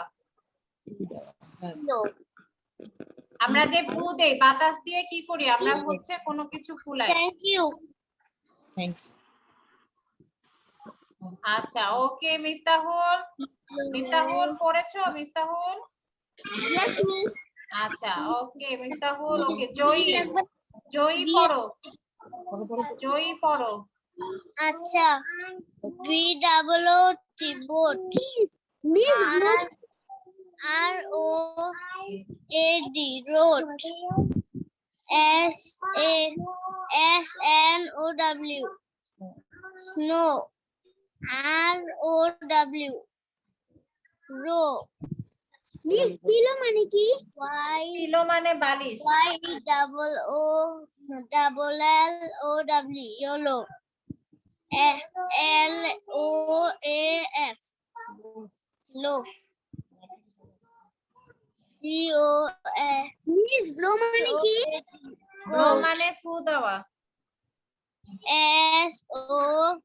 আমরা যে ফু দেই, বাতাস দিয়ে কি করি আমরা? হচ্ছে কোনো কিছু ফুলাই। Thank you thanks. আচ্ছা ওকে মিফতাহুল। মিফতাহুল পড়েছো? মিফতাহুল ইয়েস মিস আচ্ছা ওকে মিফতাহুল। ওকে জয়ী। জয়ী পড়ো। জয়ী পড়ো। আচ্ছা BOOT boat ROAD road SNOW snow ROW row Miss pillow মানে কি? পিলো মানে বালিশ। YELLOW yellow LOAF loaf Miss blow মানে কি? ব্লো মানে ফু দেওয়া। SOAP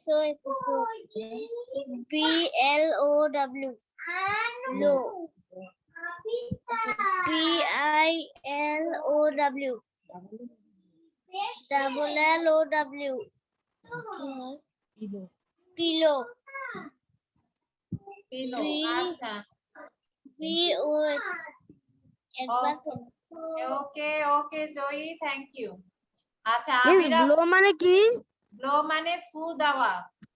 SOAP soap। BLOW low PILLOW LLOW pillow pillow আচ্ছা BOS একবার okay okay Joyee thank you. আচ্ছা মিস আবিরা। ব্লো মানে কি? ব্লো মানে ফু দেওয়া।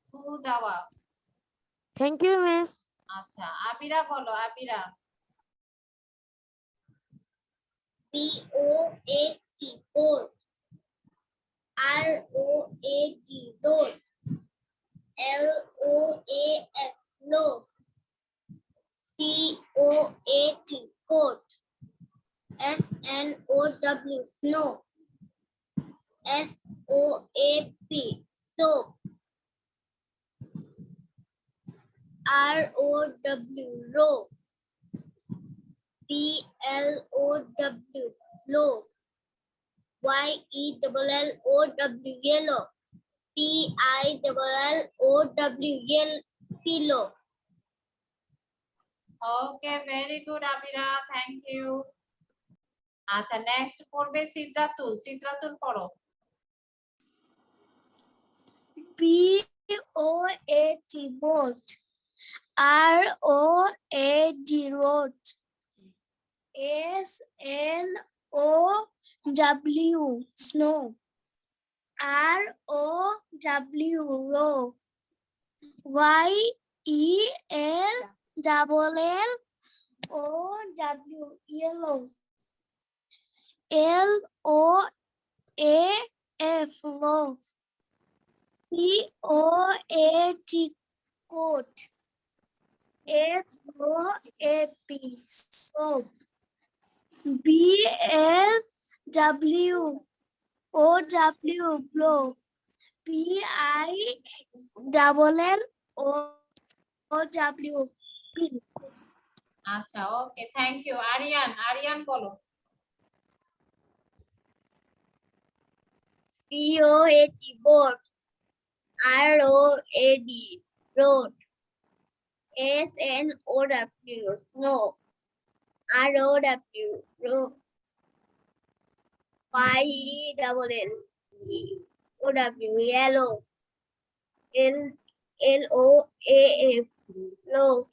ফু দেওয়া। Thank you miss. আচ্ছা আবিরা বলো। Abira. BOAT boat, ROAD road, LOAF loaf, COAT coat, SNOW snow, SOAP soap, ROW row, PLOW blow, YELLOW yellow, PILLOW pillow. Okay very good Abira thank you. আচ্ছা নেক্সট পড়বে সিদ্রাতুল। সিদ্রাতুল পড়ো। BOAT boat, ROAD road, SNOW snow, ROW row, yellow. LOAF loaf. COAT coat. SOAP soap. BLWOW blow. PILLOW pin. আচ্ছা okay thank you Aryan বলো POAT boat, ROAD road, SNOW snow, ROW road, YELLOW yellow, LOAF loaf,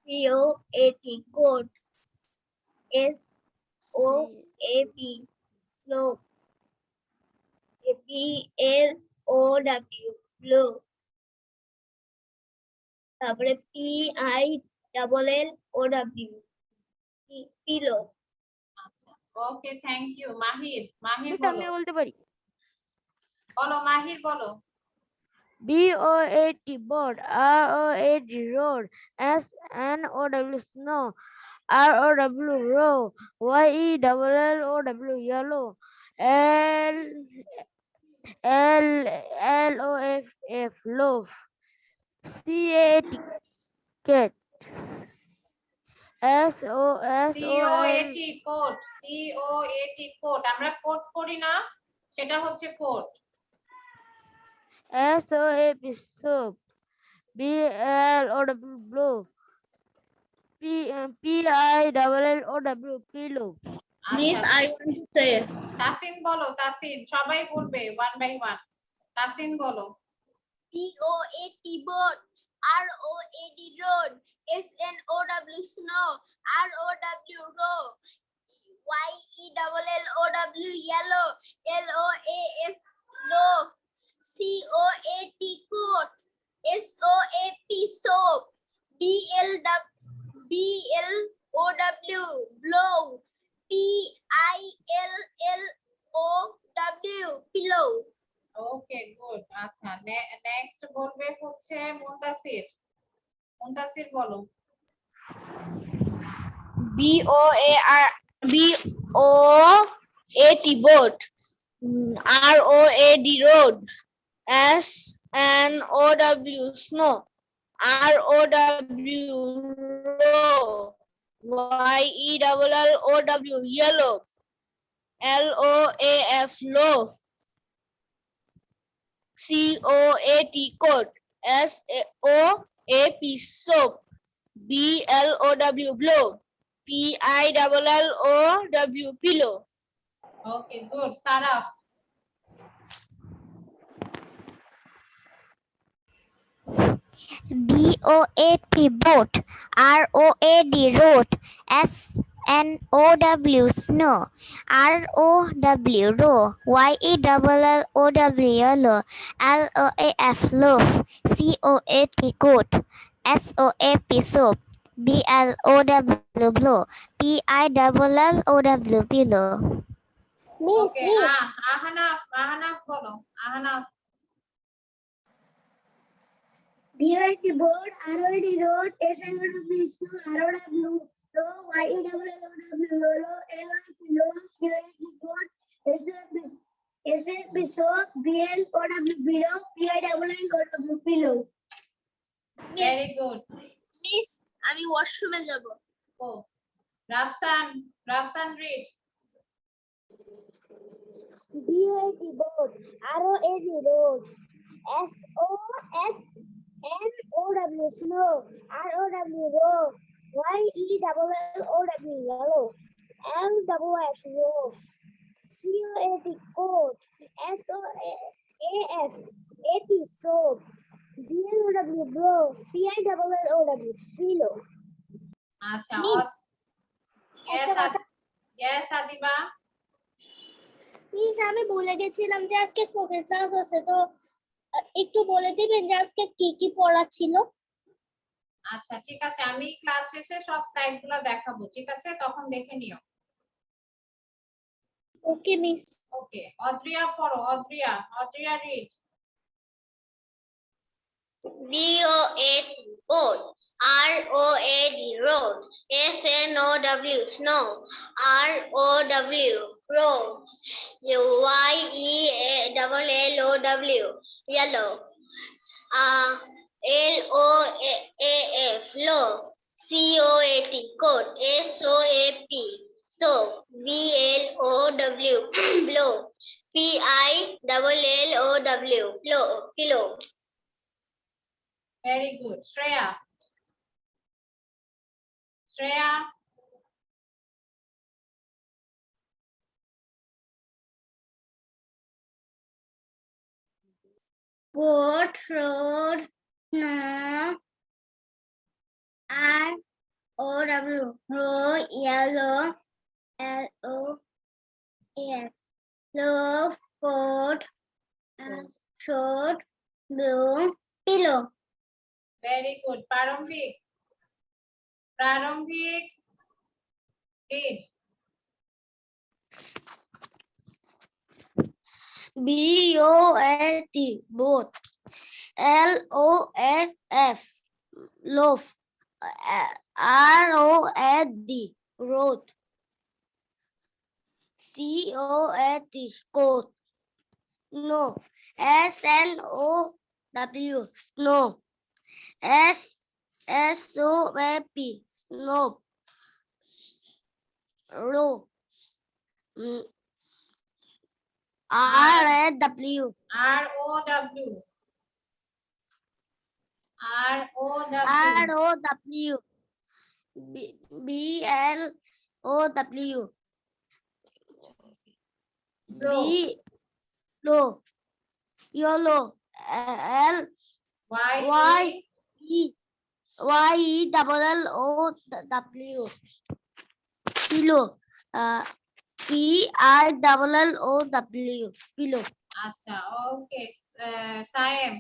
COAT coat, SOAP slope, PLOW blow, তারপরে PILLOW pillow. আচ্ছা okay thank you Mahir miss আমি বলো বলতে পারি বলো মাহির বলো BOAT board, ROAD road, SNOW snow, ROW row, YELLOW yellow, LOFF loaf, CAT cat, SOSOL C O A T code আমরা code করি না সেটা হচ্ছে code SOAP soap, BLOW blow, PILLOW pillow. Miss I want to say Tasin বলো তাসিন সবাই বলবে ওয়ান বাই ওয়ান তাসিন বলো POAT boat, ROAD road, SNOW snow, ROW row, YELLOW yellow, LOAF loaf, COAT coat, SOAP soap, BLOW blow, PILLOW pillow. Okay good আচ্ছা next বলবে হচ্ছে মুনতাসির বলো BOAT boat, ROAD road, SNOW snow, ROW row, YELLOW yellow, LOAF loaf, COAT coat, SOAP soap, BLOW blow, PILLOW pillow. Okay good Sara BOAT boat, ROAD road, SNOW snow, ROW row, YELLOW yellow, LOAF loaf, COAT coat, SOAP soap, BLOW blow, PILLOW pillow. ওকে আহনাফ বলো Ahnaf BOAT board, ROAD road, SNOW snow, ROW row, YELLOW yellow, LOAF loaf, COAT coat, SOAP soap, BLOW below, PILLOW pillow. Very good miss আমি ওয়াশরুমে যাব ও Rafsan read BOAT board, ROAD road, SOSNOW snow, ROW row, YELLOW yellow, LOAF row, COAT coat, SOAF soap, BLOW blow, PILLOW pillow. আচ্ছা একটা yes Adiba miss আমি ভুলে গেছিলাম যে আজকে স্পোকেন ক্লাস আছে তো একটু বলে দিবেন যে আজকে কি কি পড়া ছিল আচ্ছা ঠিক আছে, আমি ক্লাস শেষে সব স্লাইডগুলো দেখাবো, ঠিক আছে? তখন দেখে নিও। Okay, miss. ওকে, অদ্রিয়া পড়ো, Adriya read. BOAT, boat. ROAD, road. SNOW, snow. ROW, road. YELLOW, yellow. LOAF, low. COAT, coat. SOAP, soap. BLOW, blow. PILLOW, pillow. Very good. Shreya. Boat, road, snow. ROW, row, yellow. LOAF, loaf, coat, short, blue, pillow. Very good. প্রারম্ভিক read. BOAT, boat. LOAF, loaf. ROAD, road. COAT, coat. Snow. SNOW, snow. SOAP, snow. Row. RAW, ROW, BLOW, low, yellow, YELLOW, pillow, PILLOW, pillow. আচ্ছা ওকে। Sayem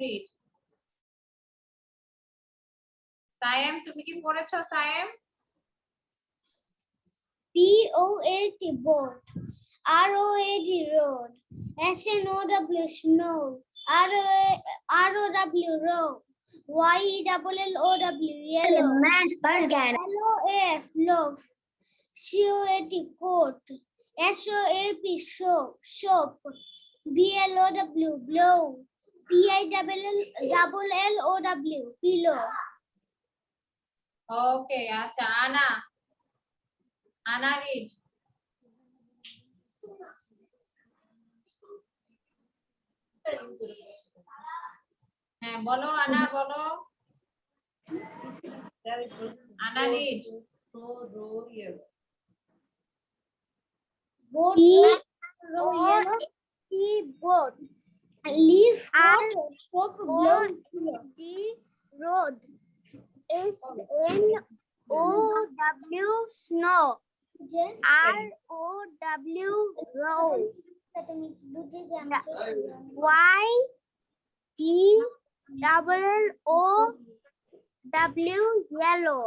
read. Sayem, তুমি কি পড়েছো Sayem? BOAT, boat. ROAD, road. SNOW, snow. ROW, row. YELLOW, yellow. LOAF, loaf. COAT, coat. SOAP, soap. BLOW, blow. PILLOW, pillow. ওকে আচ্ছা, আনা read. হ্যাঁ বলো আনা, বলো। আনা read. Boat, row, yellow. Boat. Leaf, water. Soap, blow. Road. SNOW, snow. ROW, row. YELLOW, yellow.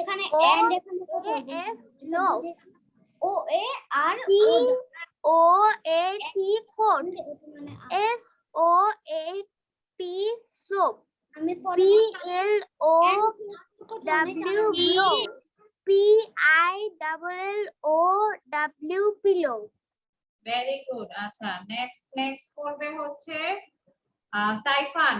এখানে and এখানে loaf. OAR, COAT, coat. SOAP, soap. BLOW, blow. PILLOW, pillow. Very good. আচ্ছা নেক্সট করবে হচ্ছে Saifan.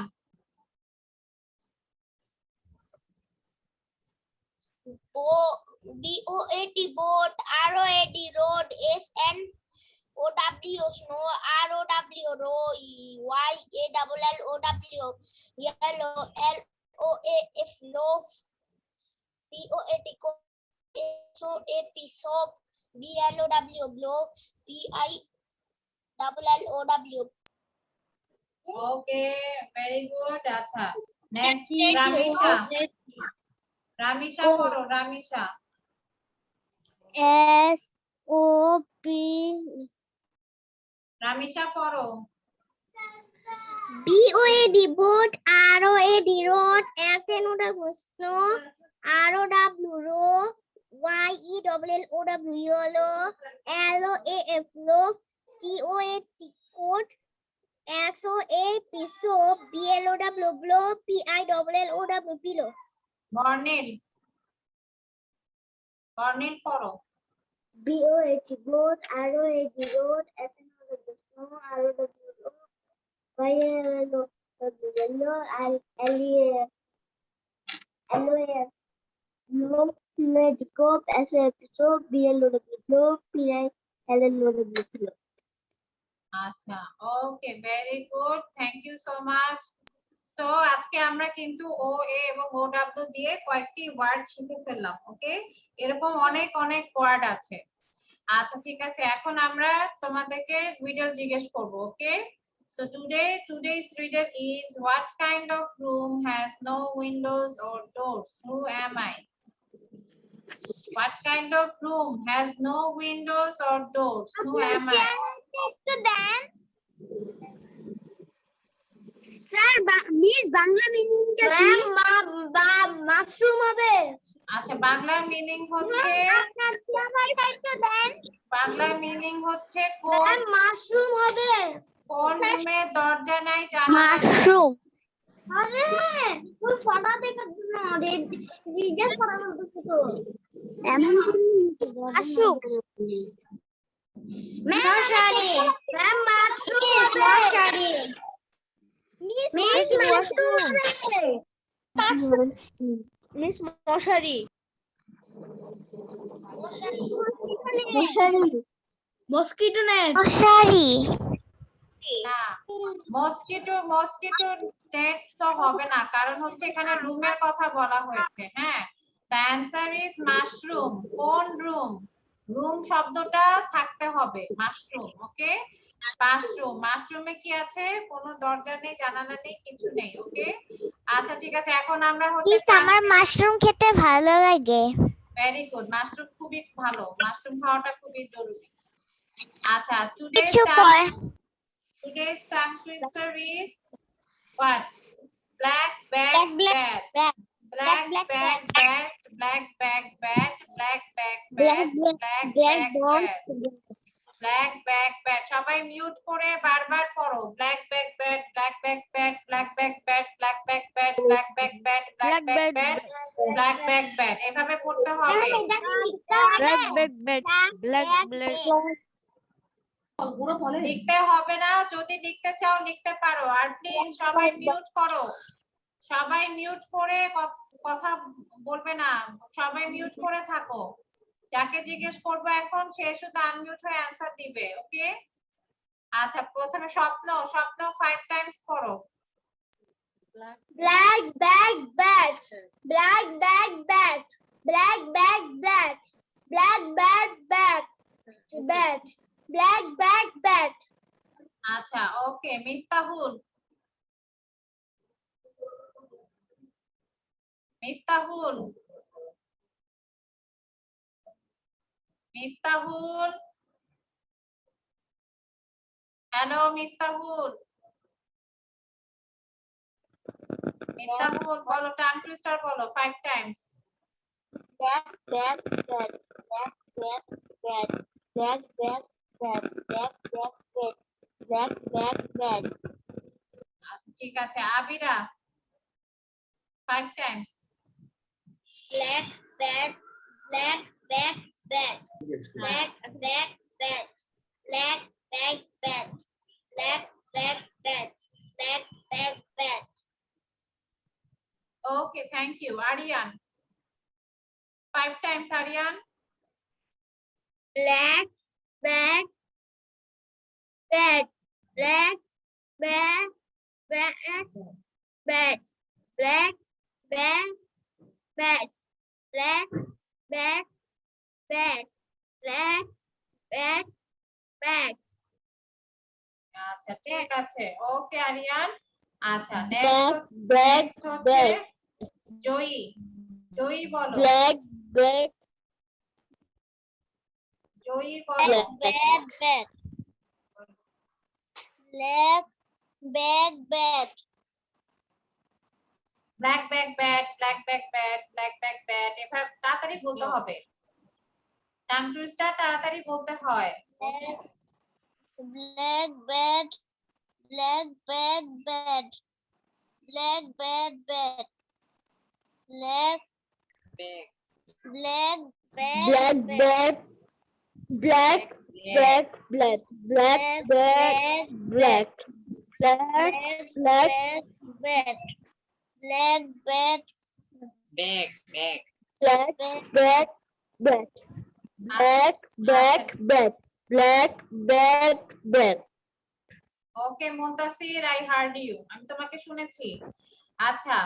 BOAT, boat. ROAD, road. SNOW, snow. ROW, row. YALLOW, yellow. LOAF, loaf. COAT, coat. SOAP, soap. BLOW, blow. PILLOW. Okay very good. আচ্ছা next Ramisha পড়ো, Ramisha. SOP, Ramisha পড়ো। BOAD boat, ROAD road, SNOW snow, ROW row, YELLOW yellow, LOAF loaf, COAT coat, SOA soap, BLOW blow, PILLOW pillow. বর্ণিল পড়ো। BOAT boat, ROAD road, SNOW snow, ROW row, YLOW yellow, LOAF loaf, COAT coat, SOA soap, BLOW blow, PILLOW pillow. আচ্ছা, okay, very good, thank you so much. So আজকে আমরা কিন্তু ও এ এবং O W দিয়ে কয়েকটি word শিখে ফেললাম। ওকে, এরকম অনেক অনেক ওয়ার্ড আছে। আচ্ছা ঠিক আছে, এখন আমরা তোমাদেরকে রিডল জিজ্ঞেস করব। ওকে, so today's riddle is what kind of room has no windows or doors? Who am I? What kind of room has no windows or doors? Who am I? Sir miss Bangla মিনিংটা কি? Mushroom হবে। আচ্ছা, Bangla meaning হচ্ছে Bangla meaning হচ্ছে কোন mushroom হবে। কোন রুমে দরজা নাই, জানালা নাই? মাশরুম। আরে ওই ফটো দেখার জন্য রিডার করানো হচ্ছে তো। এমন মাশরুম। মশারি। ম্যাম মাশরুম হবে। মশারি। মিস মাশরুম হবে। মিস মশারি। মশারি। Mosquito net. মশারি। না, মসকিটো নেট তো হবে না, কারণ হচ্ছে এখানে রুমের কথা বলা হয়েছে। হ্যাঁ, দ্য অ্যানসার ইজ মাশরুম। কোন রুম? রুম শব্দটা থাকতে হবে, মাশরুম। ওকে, মাশরুমে কি আছে? কোনো দরজা নেই, জানালা নেই, কিছু নেই। ওকে, আচ্ছা ঠিক আছে, এখন আমরা হচ্ছে আমার মাশরুম খেতে ভালো লাগে। ভেরি গুড, মাশরুম খুবই ভালো, মাশরুম খাওয়াটা খুবই জরুরি। আচ্ছা, কিছু পর today's tongue twister is what? Black bag bat. Black bag bat. Black bag bat. Black bag bat. Black bag bat. Black bag bat. সবাই মিউট করে বারবার পড়ো। Black bag bat. Black bag bat. Black bag bat. Black bag bat. Black bag bat. Black bag bat. Black bag bat. এভাবে পড়তে হবে। Black bag bat black black. লিখতে হবে না, যদি লিখতে চাও লিখতে পারো। আর প্লিজ সবাই মিউট করো, সবাই মিউট করে কথা বলবে না, সবাই মিউট করে থাকো। যাকে জিজ্ঞেস করবো এখন সে শুধু আনমিউট হয়ে অ্যানসার দিবে। ওকে, আচ্ছা প্রথমে স্বপ্ন 5 টাইমস পড়ো। Black bag bat. Black bag bat. Black bag bat. Black bag bat. Bat. Black bag bat. আচ্ছা ওকে, মিফতাহুল। হ্যালো মিফতাহুল বলো, টাং টুইস্টার বলো 5 Times. Black bag bat. Black bag bat. Black bag bat. Black bag bat. Black bag bat. আচ্ছা ঠিক আছে, আবিরা 5 Times. Black bag. Black bag bat. Black bag bat. Black bag bat. Black bag bat. Black bag bat. Okay, thank you. Ariyan 5 times, Ariyan. Black bag bat. Black bag bat. Black bag bat. Black bag bat. Black bag bat. আচ্ছা ঠিক আছে, ওকে আরিয়ান। আচ্ছা Black next হচ্ছে জয়ী বলো। Black bag. জয়ী বলো। Black bag bat. Black bad, bad. Black back bat, black back bat, black back bat. এভাবে তাড়াতাড়ি বলতে হবে। টাং টুইস্টার তাড়াতাড়ি বলতে হয়। Black, bad, black, bad, bad. Black, bad, bad. Black, black, bad, bad. Black, black, black, black, Black, black, bad, black, black, black, bad, bad. Black, bad, black, bad. black, black, black, black, black, black, black. Okay Muntasir, I heard you. আমি তোমাকে শুনেছি। আচ্ছা,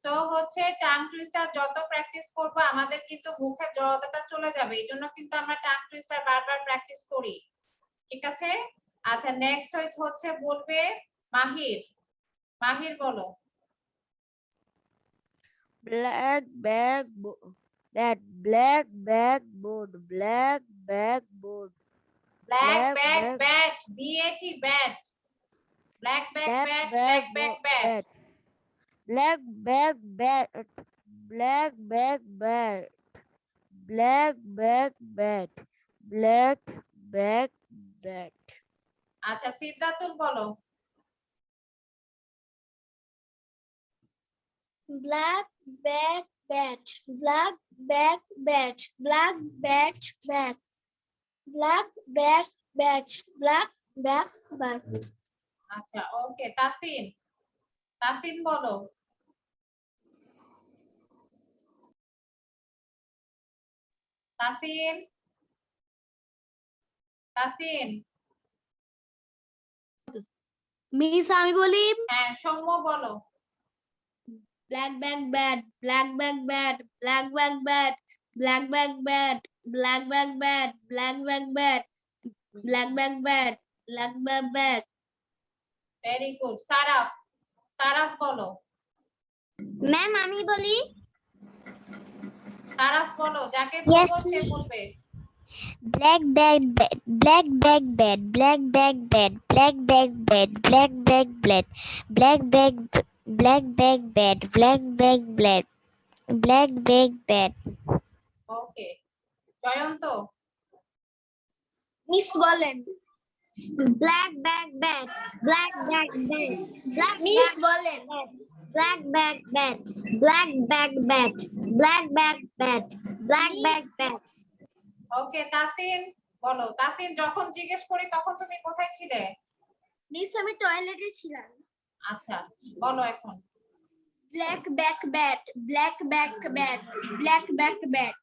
so হচ্ছে tongue twister যত practice করব আমাদের কিন্তু মুখে যতটা চলে যাবে। এইজন্য কিন্তু আমরা টাং টুইস্টার বারবার প্র্যাকটিস করি। ঠিক আছে? আচ্ছা, নেক্সট হচ্ছে বলবে মাহির। মাহির বলো। Black backboard, that black backboard, black backboard, black black back back, bat, BAT bat. Black back black bat, black back bat. black back bat, black back bat, black back bat, black back bat. আচ্ছা, সিদ্ধাতুল বলো। Black back bat, black back bat, black bat bat, black back bat, black back bat. আচ্ছা, ওকে তাসিন। তাসিন বলো। Tasin, Tasin. Miss আমি বলি হ্যাঁ, সৌম্য বলো। black back bat, black back bat, black back bat, black back bat, black back bat, black back bat, black back bat, black back bat. Very good. Saraf, Saraf বলো। Ma'am আমি বলি সারাফ বলো, যাকে Yes, বলবো সে ma'am. বলবে। Black bag bed, black bag bed, black bag bed, black bag bed, black bag bed, black bag black bag bed, black bag bed, black bag bed. ওকে, Jayanta. Miss বলেন black bag bat, black bag bat, black miss বলেন black bag bat, black bag bat, black bag bat, black bag bat. ওকে তাসিন বলো। তাসিন, যখন জিজ্ঞেস করি তখন তুমি কোথায় ছিলে? মিস আমি টয়লেটে ছিলাম আচ্ছা, বলো এখন। black back bat, black back bat, black back bat.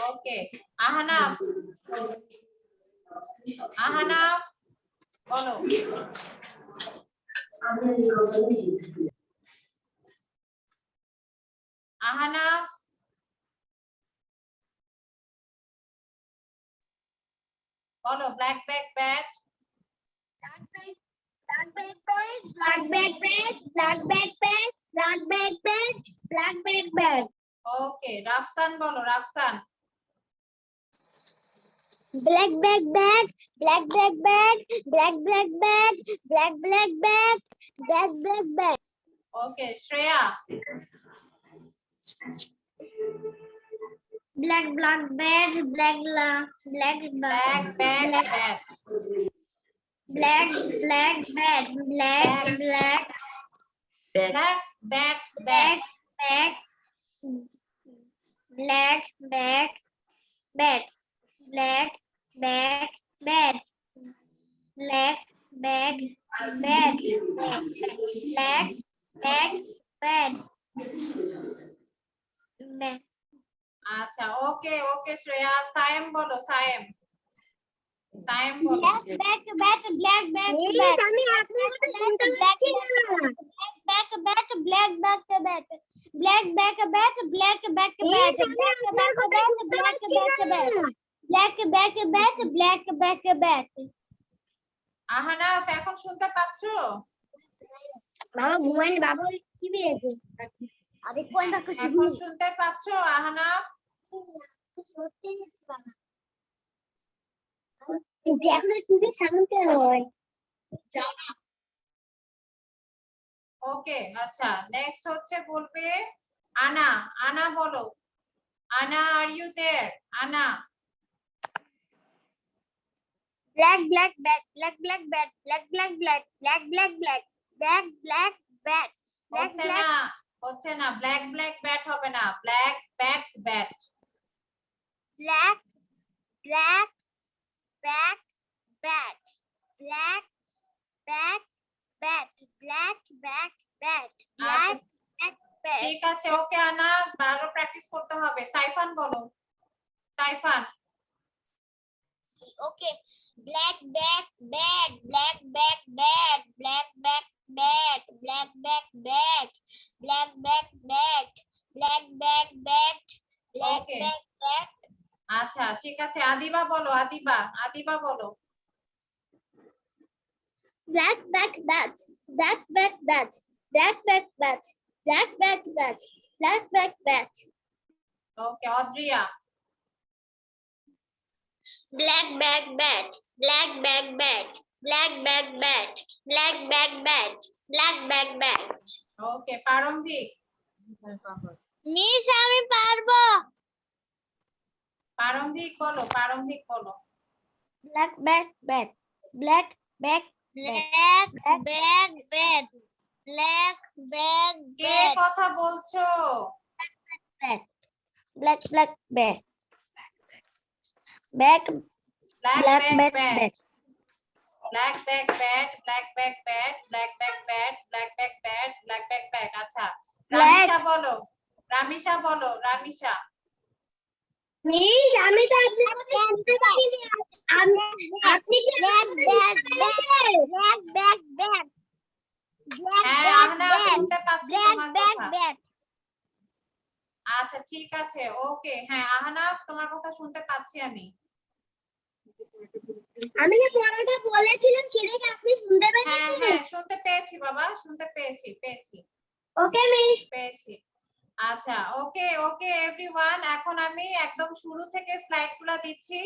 ওকে, আহনাফ। আহনাফ বলো। আহনাফ বলো। Black back bat. Black bag bat, black bag bat, black bag bat, black bag bat, black bag bat. ওকে, রাফসান বলো। Rafsan. Black bag bat, black bag bat, black bag bat, black bag bat, black bag bat. ওকে, Shreya. Black black bat, black black black back bat. black black bat, black black black back bat. back black back bat, black back bat, black bag bat, black bag bat. আচ্ছা, ওকে ওকে শ্রেয়া। সায়েম বলো। সায়েম। সায়েম বলো। Black back bat, black back bat. আমি আপনার কথা শুনতে পাচ্ছি না। Black back bat, black back bat. Black back bat, black back bat. Black back bat, black back bat. Black back bat, black back bat. Ahnaf, এখন শুনতে পাচ্ছো? বাবা ঘুমাইনি, বাবা কি বেরেছে আরে কোনটা খুশি এখন শুনতে পাচ্ছো আহনাফ? সত্যি বাবা দেখো টিভি সাউন্ড হয় ওকে আচ্ছা নেক্সট হচ্ছে বলবে আনা আনা বলো আনা আর ইউ देयर আনা Black black bat, black black bat, black black black, black black black, black black bat, black black হচ্ছে না ব্ল্যাক ব্ল্যাক ব্যাট হবে না black back bat black black back bat, black back bat, black back bat, black back bat. ঠিক আছে ওকে আনা ভালো practice করতে হবে সাইফান বলো Saifan Okay, black back bat, black back bat, black back bat, black back bat, black back bat, black back bat, black Okay. back bat. আচ্ছা ঠিক আছে আদিবা বলো আদিবা বলো Black back bat, black back bat, black back bat, black back bat, black back bat. ওকে Adriya Black back bat, black back bat, black back bat, black back bat, black back bat. ওকে প্রারম্ভিক miss আমি পারবো। প্রারম্ভিক বলো Black back bat, black back black back bat, black back কে bat, কথা বলছো black black bat, back black black back back bat bat, black back bat black back bat black back bat black back bat black back bat আচ্ছা Black- Ramisha বলো Ramisha miss আমি তো আপনার কথা শুনতে পারিনি আপনি কি black back bat, black back bat, black হ্যাঁ back আহনা bat, শুনতে পাচ্ছি black তোমার back কথা bat. আচ্ছা ঠিক আছে ওকে হ্যাঁ আহনা তোমার কথা শুনতে পাচ্ছি আমি আমি যে পড়াটা বলেছিলাম সেটা কি আপনি শুনতে হ্যাঁ পেয়েছেন? হ্যাঁ শুনতে পেয়েছি বাবা শুনতে পেয়েছি ওকে মিস। পেয়েছি আচ্ছা ওকে ওকে এভরিওয়ান এখন আমি একদম শুরু থেকে স্লাইডগুলো দিচ্ছি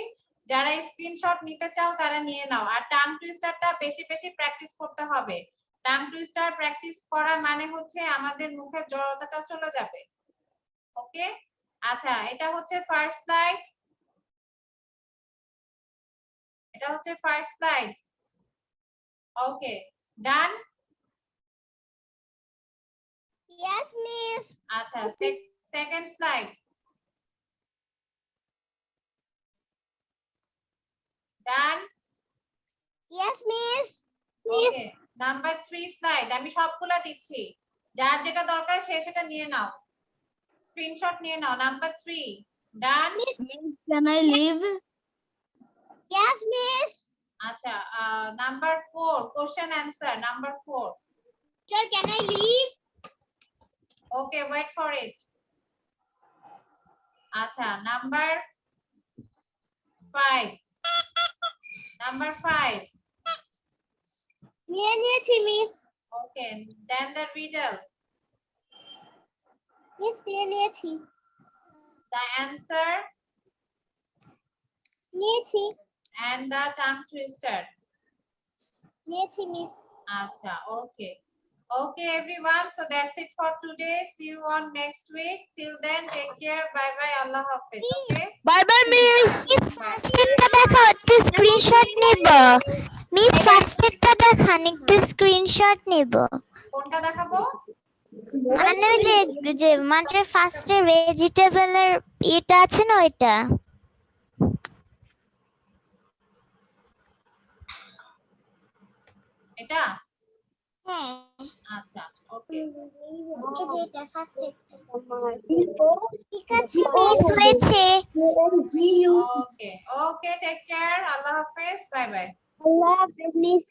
যারা স্ক্রিনশট নিতে চাও তারা নিয়ে নাও আর টাং টুইস্টারটা বেশি বেশি প্র্যাকটিস করতে হবে টাং টুইস্টার প্র্যাকটিস করা মানে হচ্ছে আমাদের মুখের জড়তাটা চলে যাবে ওকে আচ্ছা এটা হচ্ছে ফার্স্ট স্লাইড ওকে ডান Yes miss. আচ্ছা সেকেন্ড স্লাইড ডান Yes miss. Okay number 3 slide আমি সবগুলা দিচ্ছি যার যেটা দরকার সে সেটা নিয়ে নাও স্ক্রিনশট নিয়ে নাও number 3 done Can I leave? Yes miss. আচ্ছা number 4 question answer number 4 Sir, can I leave? Okay wait for it আচ্ছা নাম্বার 5 নিয়ে নিয়েছি miss. Okay then the riddle miss নিয়ে নিয়েছি। দ্য অ্যানসার নিয়েছি। and the tongue twister নিয়েছি miss. acha okay everyone so that's it for today see you on next week till then take care bye bye allah hafiz okay Bye bye, miss. ফার্স্টেরটা দেখো একটু screenshot নিব miss ফার্স্টেরটা দেখান একটু screenshot নিব কোনটা দেখাবো মানে ওই যে মানে ফার্স্টে ভেজিটেবলের এটা আছে না ওইটা এটা হ্যাঁ আচ্ছা ওকে এই যে এটা ফার্স্টে ঠিক আছে মিস হয়েছে okay take care allah hafiz bye bye আল্লাহ হাফেজ মিস।